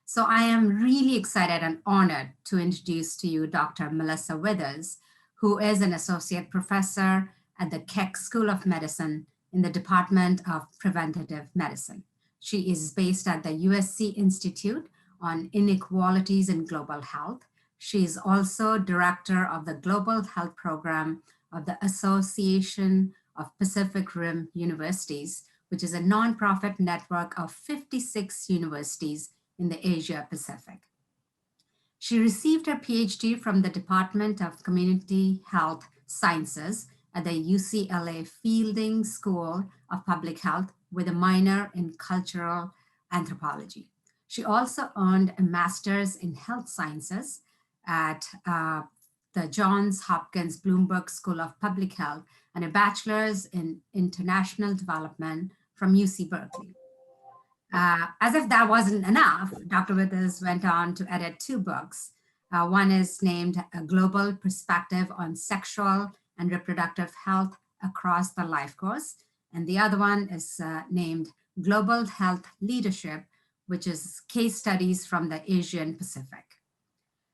So I am really excited and honored to introduce to you Dr. Melissa Withers, who is an associate professor at the Keck School of Medicine in the Department of Preventative Medicine. She is based at the USC Institute on Inequalities in Global Health. She is also director of the Global Health Program of the Association of Pacific Rim Universities, which is a nonprofit network of 56 universities in the Asia Pacific. She received her PhD from the Department of Community Health Sciences at the UCLA Fielding School of Public Health with a minor in cultural anthropology. She also earned a master's in health sciences at the Johns Hopkins Bloomberg School of Public Health and a bachelor's in international development from UC Berkeley. As if that wasn't enough, Dr. Withers went on to edit 2 books. One is named A Global Perspective on Sexual and Reproductive Health Across the Life Course, and the other one is named Global Health Leadership, which is case studies from the Asian Pacific.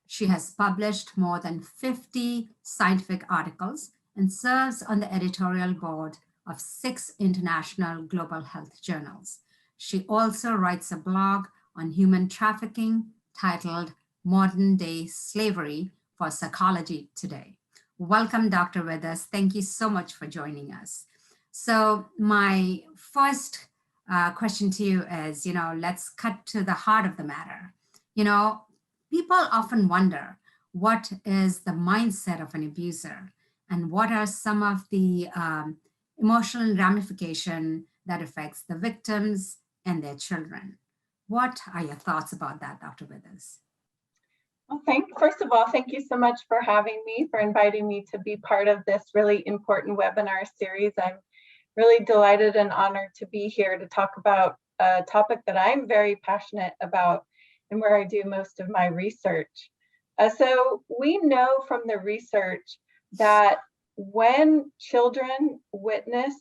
She has published more than 50 scientific articles and serves on the editorial board of 6 international global health journals. She also writes a blog on human trafficking titled Modern Day Slavery for Psychology Today. Welcome, Dr. Withers. Thank you so much for joining us. So my first question to you is, let's cut to the heart of the matter. People often wonder, what is the mindset of an abuser and what are some of the emotional ramifications that affects the victims and their children? What are your thoughts about that, Dr. Withers? Well, first of all, thank you so much for having me, for inviting me to be part of this really important webinar series. I'm really delighted and honored to be here to talk about a topic that I'm very passionate about and where I do most of my research. So we know from the research that when children witness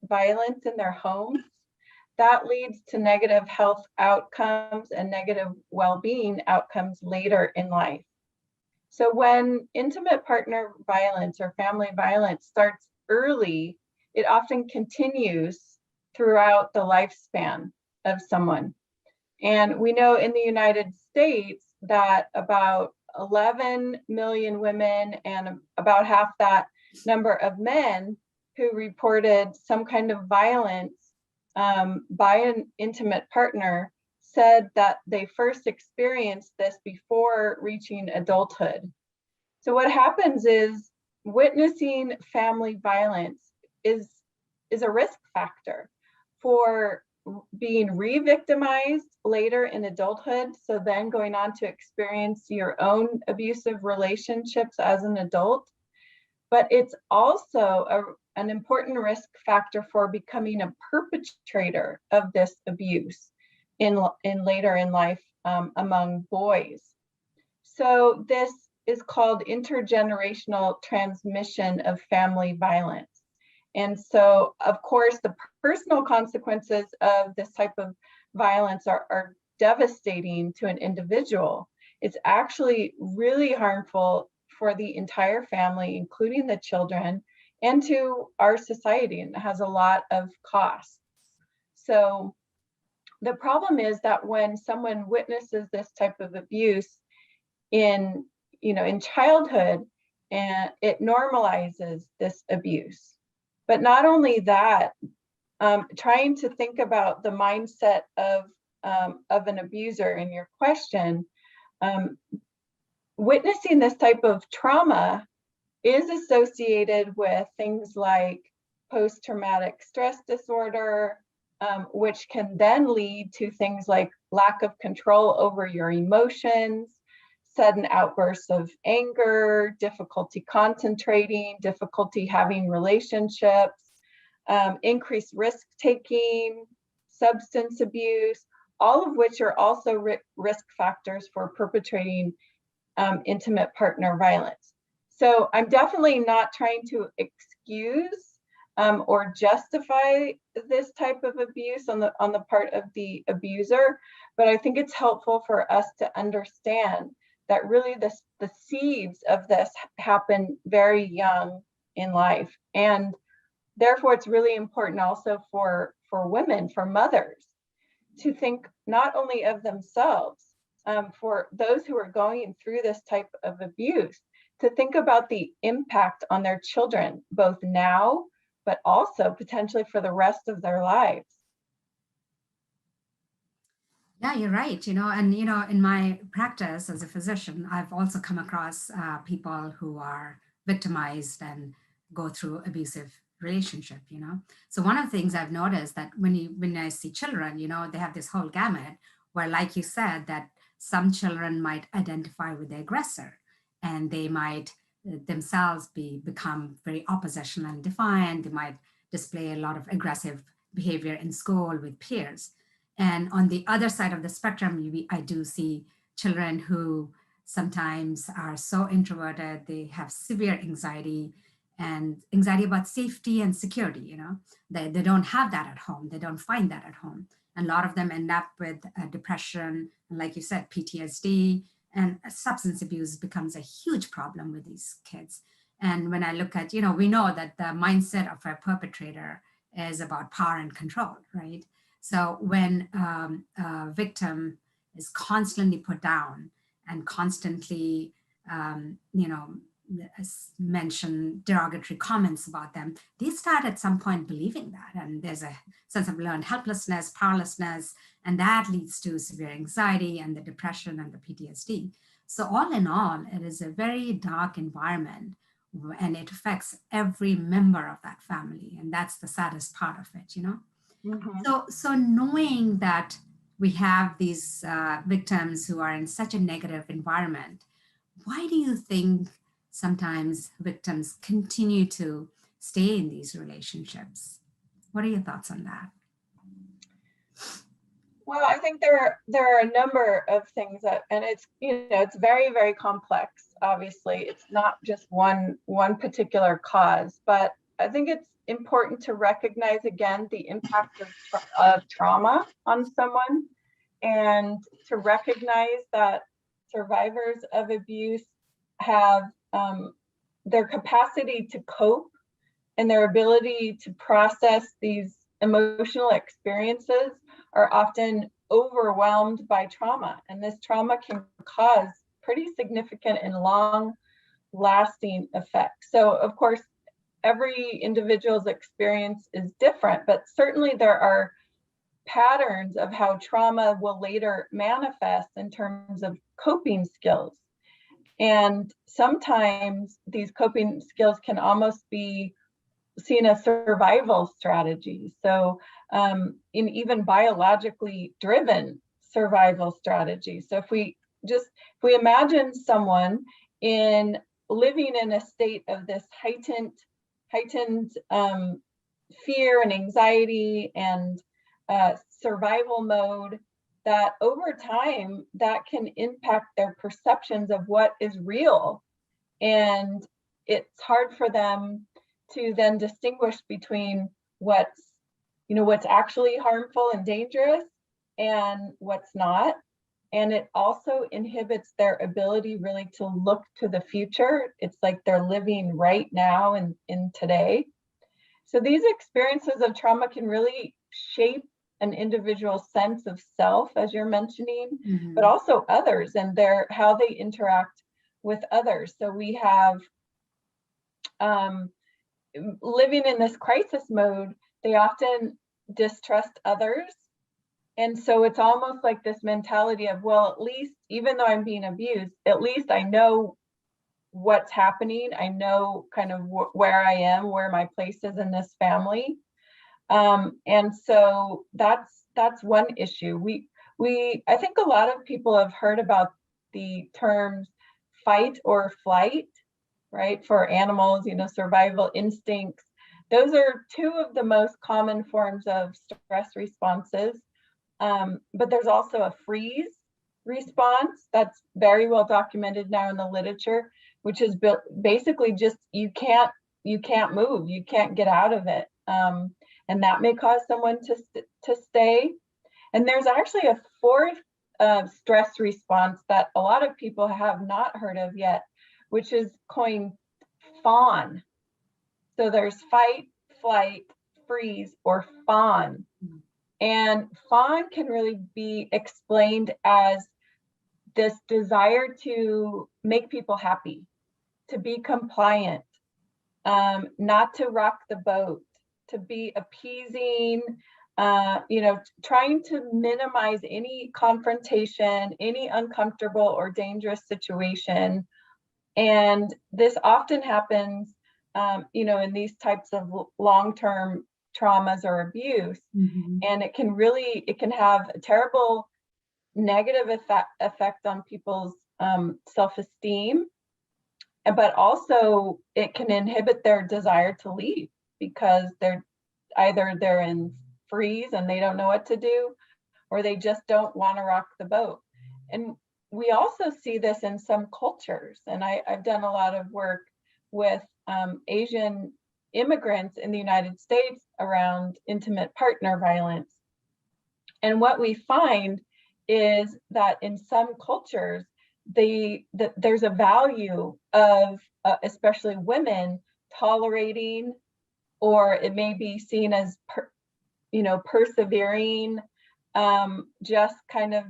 violence in their homes, that leads to negative health outcomes and negative well-being outcomes later in life. So when intimate partner violence or family violence starts early, it often continues throughout the lifespan of someone. And we know in the United States that about 11 million women and about half that number of men who reported some kind of violence by an intimate partner said that they first experienced this before reaching adulthood. So what happens is witnessing family violence is a risk factor for being re-victimized later in adulthood. So then going on to experience your own abusive relationships as an adult. But it's also an important risk factor for becoming a perpetrator of this abuse in later in life among boys. So this is called intergenerational transmission of family violence. And so, of course, the personal consequences of this type of violence are devastating to an individual. It's actually really harmful for the entire family, including the children, and to our society, and it has a lot of costs. So the problem is that when someone witnesses this type of abuse in childhood, and it normalizes this abuse. But not only that, trying to think about the mindset of an abuser in your question, witnessing this type of trauma is associated with things like post-traumatic stress disorder, which can then lead to things like lack of control over your emotions, sudden outbursts of anger, difficulty concentrating, difficulty having relationships, increased risk-taking, substance abuse. all of which are also risk factors for perpetrating intimate partner violence. So I'm definitely not trying to excuse or justify this type of abuse on the part of the abuser, but I think it's helpful for us to understand that really the seeds of this happen very young in life, and therefore it's really important also for women, for mothers, to think not only of themselves, for those who are going through this type of abuse, to think about the impact on their children, both now, but also potentially for the rest of their lives. Yeah, you're right. And in my practice as a physician, I've also come across people who are victimized and go through abusive relationship. So one of the things I've noticed that when I see children, they have this whole gamut where, like you said, that some children might identify with the aggressor, and they might themselves become very oppositional and defiant. They might display a lot of aggressive behavior in school with peers. And on the other side of the spectrum, I do see children who sometimes are so introverted, they have severe anxiety and anxiety about safety and security. They don't have that at home. They don't find that at home. And a lot of them end up with depression, and like you said, PTSD, and substance abuse becomes a huge problem with these kids. And when I look at, we know that the mindset of a perpetrator is about power and control, right? So when a victim is constantly put down and constantly, mention derogatory comments about them, they start at some point believing that. And there's a sense of learned helplessness, powerlessness, and that leads to severe anxiety and the depression and the PTSD. So all in all, it is a very dark environment, and it affects every member of that family. And that's the saddest part of it, Mm-hmm. So knowing that we have these victims who are in such a negative environment, why do you think sometimes victims continue to stay in these relationships? What are your thoughts on that? Well, I think there are a number of things that, and it's it's very, very complex. Obviously, it's not just one particular cause, but I think it's important to recognize again the impact of trauma on someone, and to recognize that survivors of abuse have their capacity to cope and their ability to process these emotional experiences are often overwhelmed by trauma. And this trauma can cause pretty significant and long lasting effects. So of course, every individual's experience is different, but certainly there are patterns of how trauma will later manifest in terms of coping skills. And sometimes these coping skills can almost be seen as survival strategies. So in even biologically driven survival strategies. So if we imagine someone living in a state of this heightened fear and anxiety and survival mode, that over time that can impact their perceptions of what is real, and it's hard for them to then distinguish between what's actually harmful and dangerous and what's not. And it also inhibits their ability really to look to the future. It's like they're living right now and in today. So these experiences of trauma can really shape an individual's sense of self, as you're mentioning, Mm-hmm. but also others and how they interact with others. So we have living in this crisis mode, they often distrust others. And so it's almost like this mentality of, well, at least, even though I'm being abused, at least I know what's happening. I know kind of where I am, where my place is in this family. And so that's one issue. I think a lot of people have heard about the terms fight or flight, right? For animals, survival instincts. Those are two of the most common forms of stress responses. But there's also a freeze response that's very well documented now in the literature, which is basically just you can't move, you can't get out of it, and that may cause someone to stay. And there's actually a fourth stress response that a lot of people have not heard of yet, which is coined fawn. So there's fight, flight, freeze, or fawn. And fawn can really be explained as this desire to make people happy, to be compliant, not to rock the boat, to be appeasing, trying to minimize any confrontation, any uncomfortable or dangerous situation. And this often happens, in these types of long-term traumas or abuse. And it can have a terrible negative effect on people's self-esteem, but also it can inhibit their desire to leave because they're in freeze and they don't know what to do, or they just don't want to rock the boat. And we also see this in some cultures, and I've done a lot of work with Asian immigrants in the United States around intimate partner violence. And what we find is that in some cultures, there's a value of, especially women, tolerating, or it may be seen as, persevering, just kind of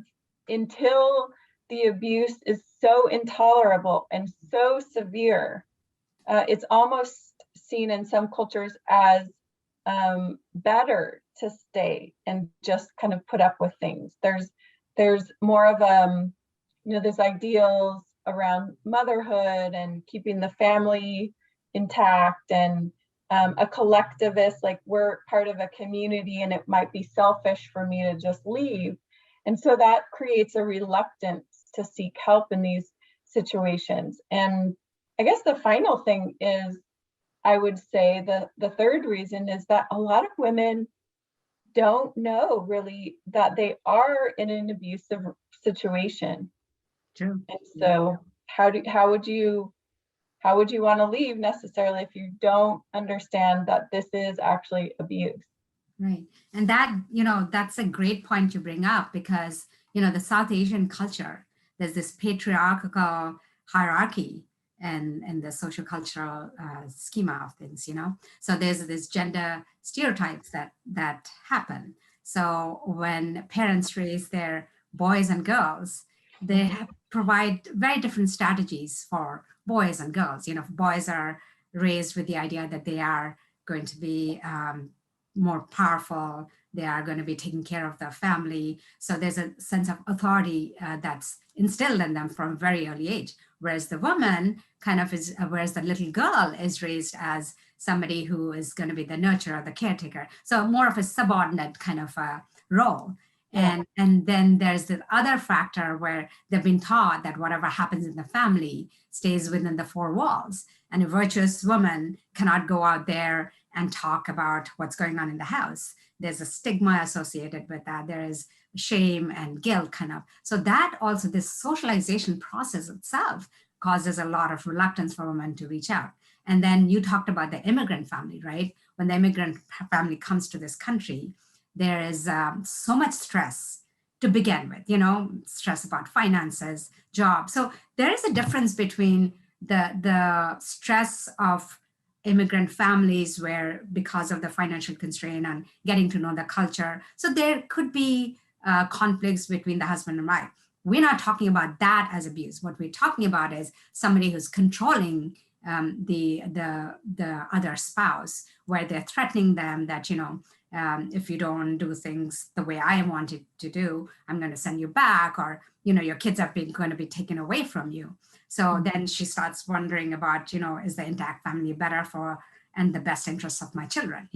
until the abuse is so intolerable and so severe. It's almost seen in some cultures as better to stay and just kind of put up with things. There's more of there's ideals around motherhood and keeping the family intact, and a collectivist, like we're part of a community and it might be selfish for me to just leave. And so that creates a reluctance to seek help in these situations. And I guess the final thing is, I would say the third reason is that a lot of women don't know really that they are in an abusive situation. True. And so how would you want to leave necessarily if you don't understand that this is actually abuse? Right. And that's a great point you bring up, because, the South Asian culture, there's this patriarchal hierarchy and the social cultural schema of things, So there's this gender stereotypes that happen. So when parents raise their boys and girls, they provide very different strategies for boys and girls. Boys are raised with the idea that they are going to be more powerful, they are going to be taking care of their family. So there's a sense of authority that's instilled in them from a very early age. Whereas the woman whereas the little girl is raised as somebody who is going to be the nurturer, the caretaker. So more of a subordinate kind of role. Yeah. And then there's the other factor where they've been taught that whatever happens in the family stays within the four walls. And a virtuous woman cannot go out there and talk about what's going on in the house. There's a stigma associated with that. There is shame and guilt kind of. So that also, this socialization process itself causes a lot of reluctance for women to reach out. And then you talked about the immigrant family, right? When the immigrant family comes to this country, there is so much stress to begin with, stress about finances, jobs. So there is a difference between the stress of immigrant families where because of the financial constraint and getting to know the culture. So there could be conflicts between the husband and wife. We're not talking about that as abuse. What we're talking about is somebody who's controlling the other spouse, where they're threatening them that, if you don't do things the way I want it to do, I'm going to send you back, or, your kids are going to be taken away from you. So then she starts wondering about, is the intact family better for and the best interests of my children,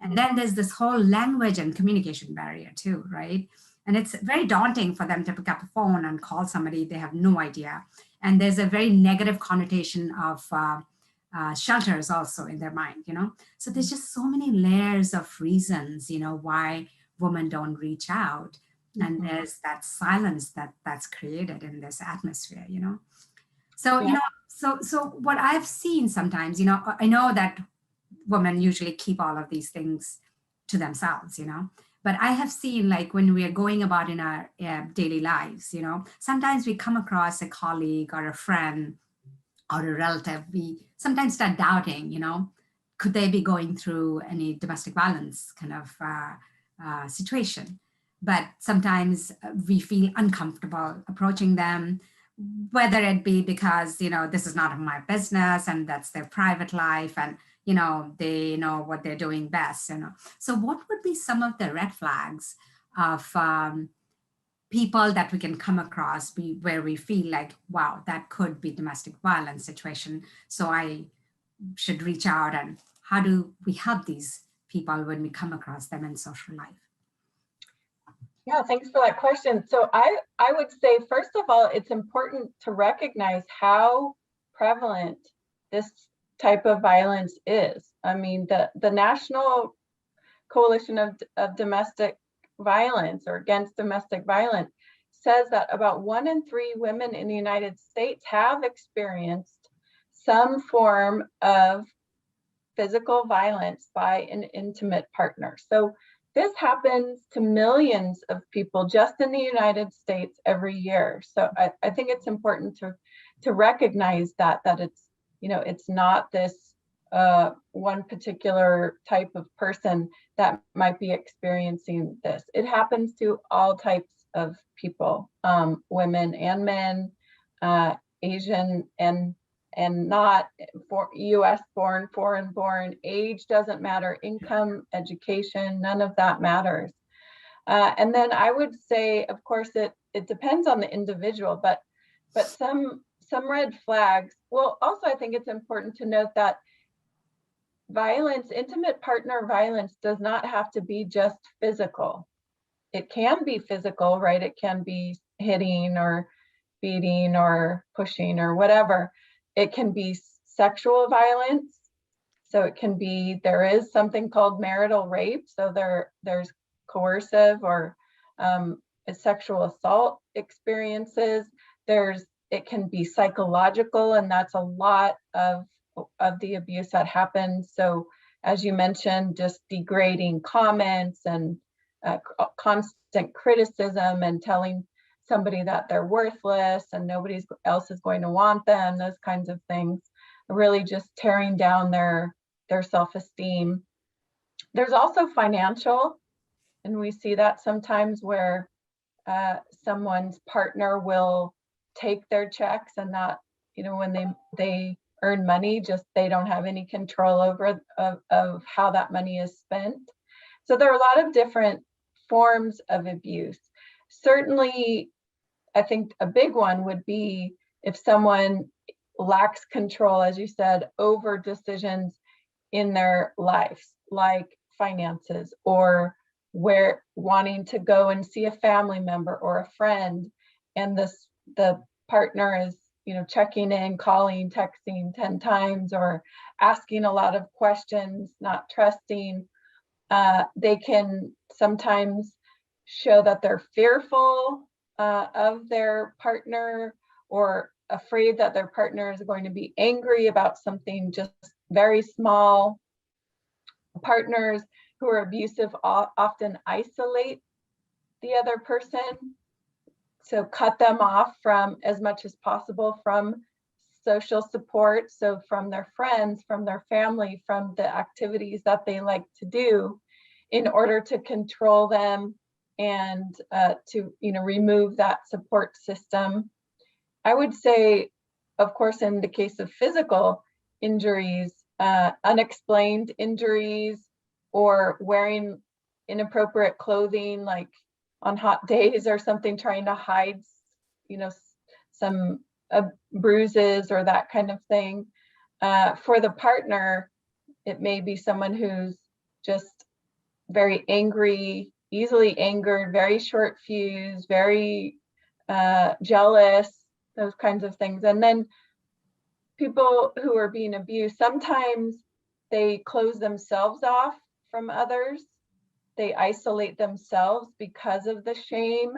And then there's this whole language and communication barrier too, right? And it's very daunting for them to pick up the phone and call somebody they have no idea. And there's a very negative connotation of shelters also in their mind, So there's just so many layers of reasons, why women don't reach out, and there's that silence that's created in this atmosphere, you know. So, Yeah. so what I've seen sometimes, you know, I know that women usually keep all of these things to themselves, you know, but I have seen, like, when we are going about in our daily lives, you know, sometimes we come across a colleague or a friend or a relative, we sometimes start doubting, you know, could they be going through any domestic violence kind of situation? But sometimes we feel uncomfortable approaching them, whether it be because, you know, this is not my business and that's their private life, and, you know, they know what they're doing best, you know. So what would be some of the red flags of people that we can come across where we feel like, wow, that could be domestic violence situation, so I should reach out? And how do we help these people when we come across them in social life? Yeah, thanks for that question. So I would say, first of all, it's important to recognize how prevalent this type of violence is. I mean, the National Coalition of Domestic Violence, or Against Domestic Violence, says that about 1 in 3 women in the United States have experienced some form of physical violence by an intimate partner. So this happens to millions of people just in the United States every year. So I think it's important to recognize that it's, you know, it's not this one particular type of person that might be experiencing this. It happens to all types of people, women and men, Asian and not, for US born, foreign born. Age doesn't matter, income, education, none of that matters. And then I would say, of course, it depends on the individual, but some red flags. Well, also, I think it's important to note that violence, intimate partner violence, does not have to be just physical. It can be physical, right? It can be hitting or beating or pushing or whatever. It can be sexual violence. So it can be, there is something called marital rape. So there's coercive or sexual assault experiences. It can be psychological, and that's a lot of the abuse that happens. So as you mentioned, just degrading comments and constant criticism and telling somebody that they're worthless and nobody else is going to want them, those kinds of things, really just tearing down their self-esteem. There's also financial, and we see that sometimes where someone's partner will take their checks and not, you know, when they earn money, just they don't have any control over of how that money is spent. So there are a lot of different forms of abuse. Certainly, I think a big one would be if someone lacks control, as you said, over decisions in their lives, like finances, or where wanting to go and see a family member or a friend, and the partner is, you know, checking in, calling, texting 10 times, or asking a lot of questions, not trusting. They can sometimes show that they're fearful of their partner, or afraid that their partner is going to be angry about something just very small. Partners who are abusive often isolate the other person, so cut them off from, as much as possible, from social support, so from their friends, from their family, from the activities that they like to do, in order to control them and to, you know, remove that support system. I would say, of course, in the case of physical injuries, unexplained injuries, or wearing inappropriate clothing, like on hot days or something, trying to hide, you know, some bruises or that kind of thing. For the partner, it may be someone who's just very angry, easily angered, very short fuse, very jealous, those kinds of things. And then people who are being abused, sometimes they close themselves off from others. they isolate themselves because of the shame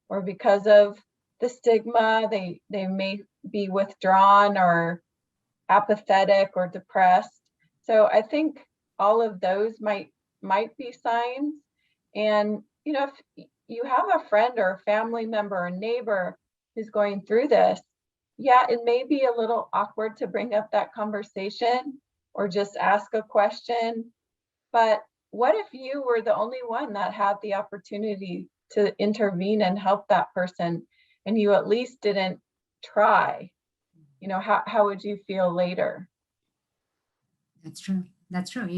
or because of the stigma. They may be withdrawn or apathetic or depressed. So I think all of those might be signs. And if you have a friend or a family member or neighbor who's going through this, yeah, it may be a little awkward to bring up that conversation or just ask a question. But what if you were the only one that had the opportunity to intervene and help that person, and you at least didn't try? How would you feel later? That's true. That's true.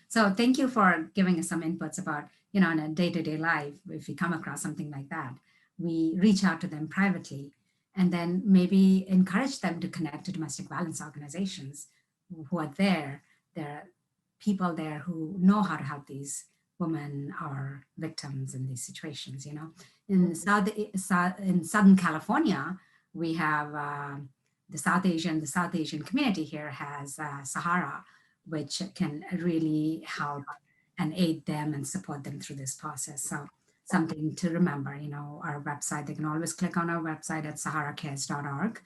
So thank you for giving us some inputs about, in a day-to-day life, if we come across something like that, we reach out to them privately and then maybe encourage them to connect to domestic violence organizations who are there. There are people there who know how to help these women or victims in these situations. In Southern California, we have the South Asian community here has SAHARA, which can really help and aid them and support them through this process. So something to remember, our website, they can always click on our website at saharacares.org.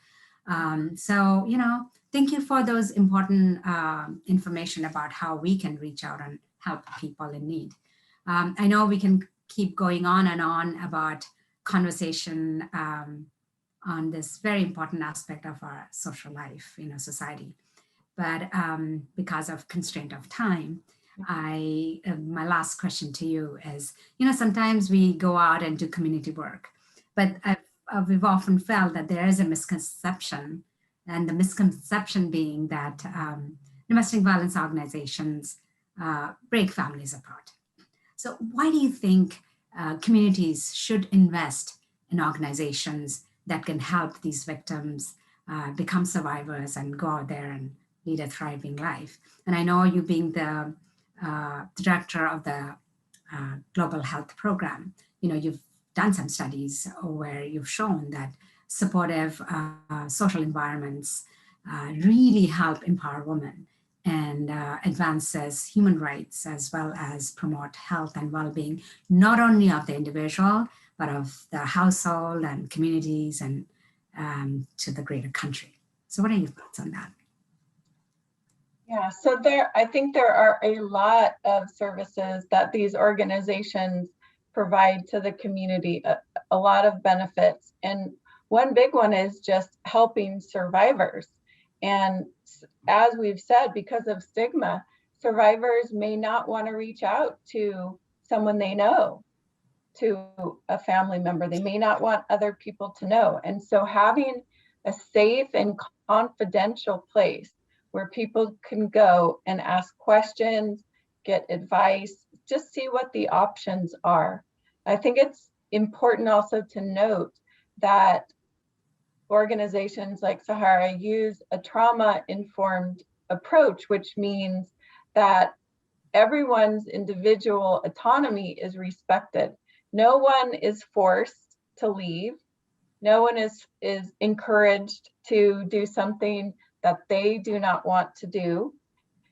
Thank you for those important information about how we can reach out and help people in need. I know we can keep going on and on about conversation on this very important aspect of our social life, society. But because of constraint of time, my last question to you is, sometimes we go out and do community work, but we've often felt that there is a misconception, and the misconception being that domestic violence organizations break families apart. So why do you think communities should invest in organizations that can help these victims become survivors and go out there and lead a thriving life? And I know you being the director of the Global Health Program, you've done some studies where you've shown that supportive social environments really help empower women and advances human rights, as well as promote health and well-being, not only of the individual, but of the household and communities and to the greater country. So what are your thoughts on that? Yeah, so I think there are a lot of services that these organizations provide to the community, a lot of benefits. And one big one is just helping survivors. And as we've said, because of stigma, survivors may not want to reach out to someone they know, to a family member. They may not want other people to know. And so having a safe and confidential place where people can go and ask questions, get advice, just see what the options are. I think it's important also to note that organizations like SAHARA use a trauma-informed approach, which means that everyone's individual autonomy is respected. No one is forced to leave. No one is encouraged to do something that they do not want to do.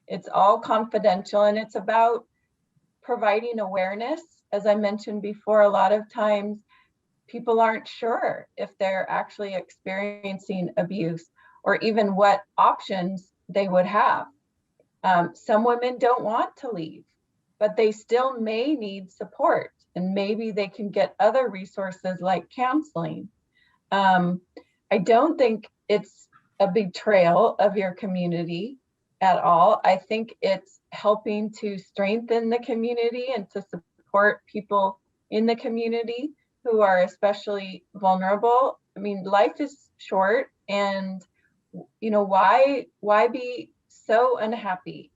It's all confidential, and it's about providing awareness. As I mentioned before, a lot of times people aren't sure if they're actually experiencing abuse or even what options they would have. Some women don't want to leave, but they still may need support, and maybe they can get other resources like counseling. I don't think it's a betrayal of your community at all. I think it's helping to strengthen the community and to support people in the community who are especially vulnerable. I mean, life is short, and why be so unhappy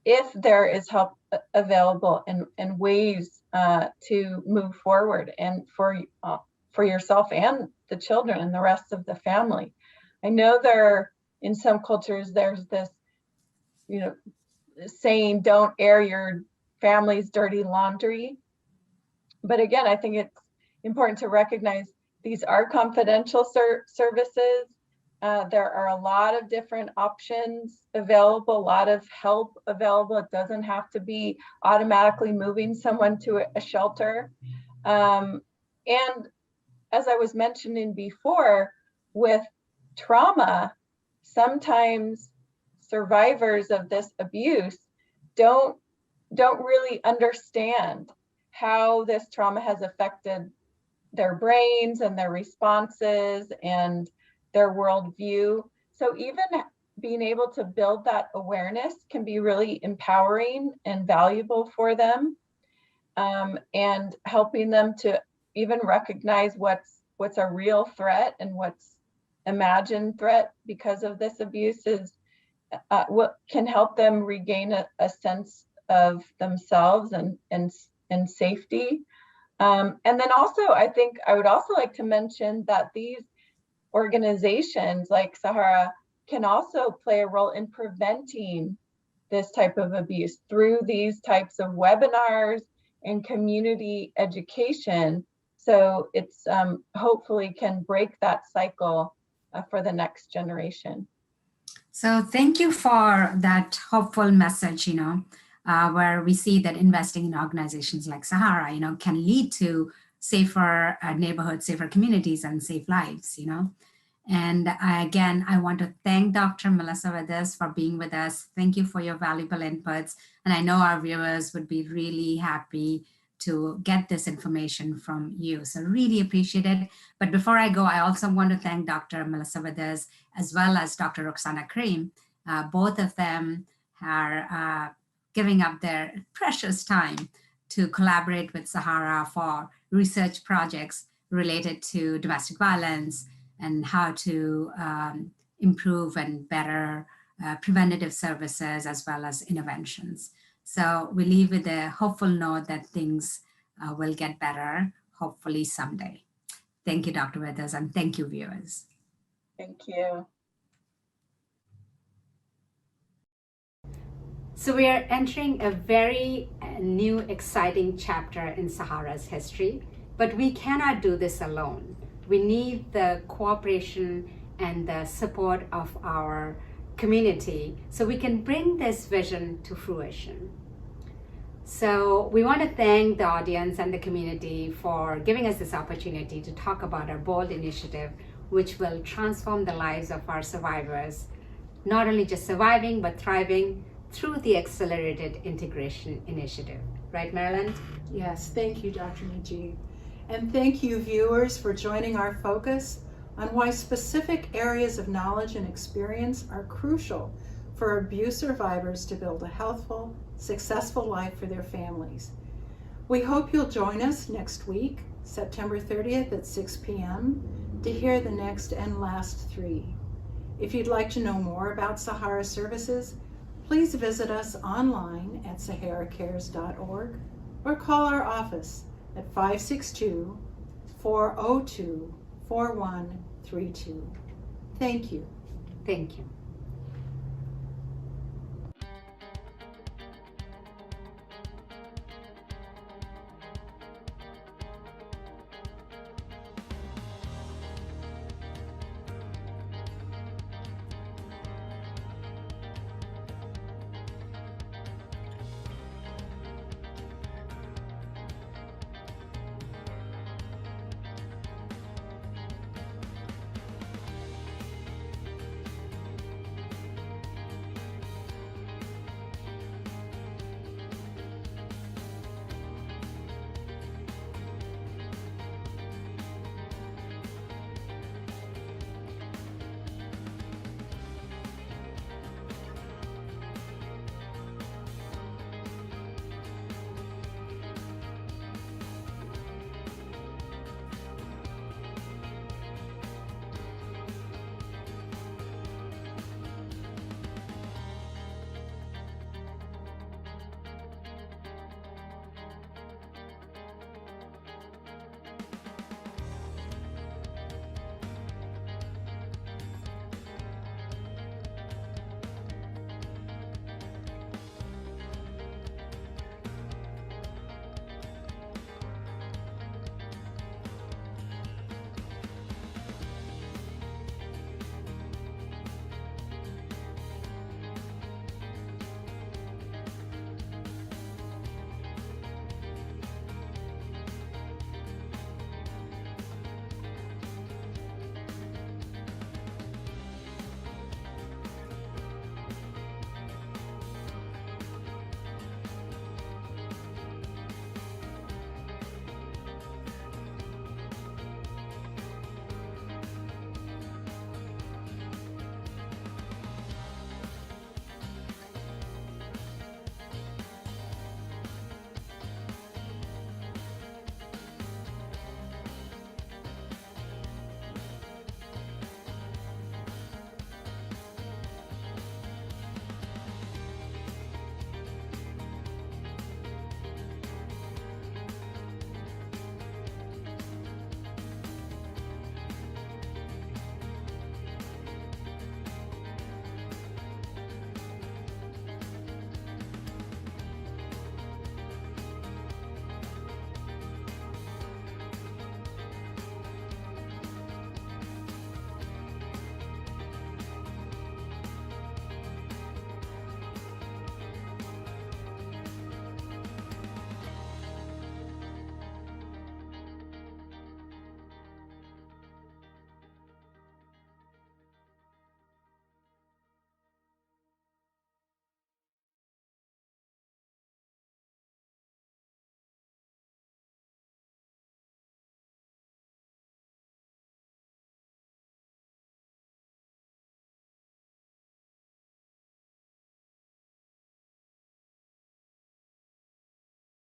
if there is help available and ways to move forward, and for yourself and the children and the rest of the family. I know in some cultures there's this saying, don't air your family's dirty laundry. But again, I think it's important to recognize these are confidential services. There are a lot of different options available, a lot of help available. It doesn't have to be automatically moving someone to a shelter. And as I was mentioning before, with trauma, sometimes survivors of this abuse don't really understand how this trauma has affected their brains and their responses and their worldview. So even being able to build that awareness can be really empowering and valuable for them, and helping them to even recognize what's a real threat and what's imagined threat because of this abuse is what can help them regain a sense of themselves and safety. And then also, I think I would also like to mention that these organizations like SAHARA can also play a role in preventing this type of abuse through these types of webinars and community education. So it's hopefully can break that cycle for the next generation. So thank you for that hopeful message, where we see that investing in organizations like SAHARA, can lead to safer neighborhoods, safer communities, and safe lives, And again, I want to thank Dr. Melissa Withers for being with us. Thank you for your valuable inputs. And I know our viewers would be really happy to get this information from you. So really appreciate it. But before I go, I also want to thank Dr. Melissa Withers as well as Dr. Roxana Karim. Both of them are giving up their precious time to collaborate with SAHARA for research projects related to domestic violence and how to improve and better preventative services as well as interventions. So we leave with a hopeful note that things will get better, hopefully someday. Thank you, Dr. Withers, and thank you, viewers. Thank you. So we are entering a very new, exciting chapter in SAHARA's history, but we cannot do this alone. We need the cooperation and the support of our community so we can bring this vision to fruition. So we want to thank the audience and the community for giving us this opportunity to talk about our bold initiative, which will transform the lives of our survivors, not only just surviving, but thriving through the Accelerated Integration Initiative. Right, Marilyn? Yes, thank you, Dr. Najib. And thank you, viewers, for joining our focus on why specific areas of knowledge and experience are crucial for abuse survivors to build a healthful, successful life for their families. We hope you'll join us next week, September 30th at 6 p.m. to hear the next and last three. If you'd like to know more about SAHARA services, please visit us online at saharacares.org or call our office at 562-402-4132. Thank you. Thank you.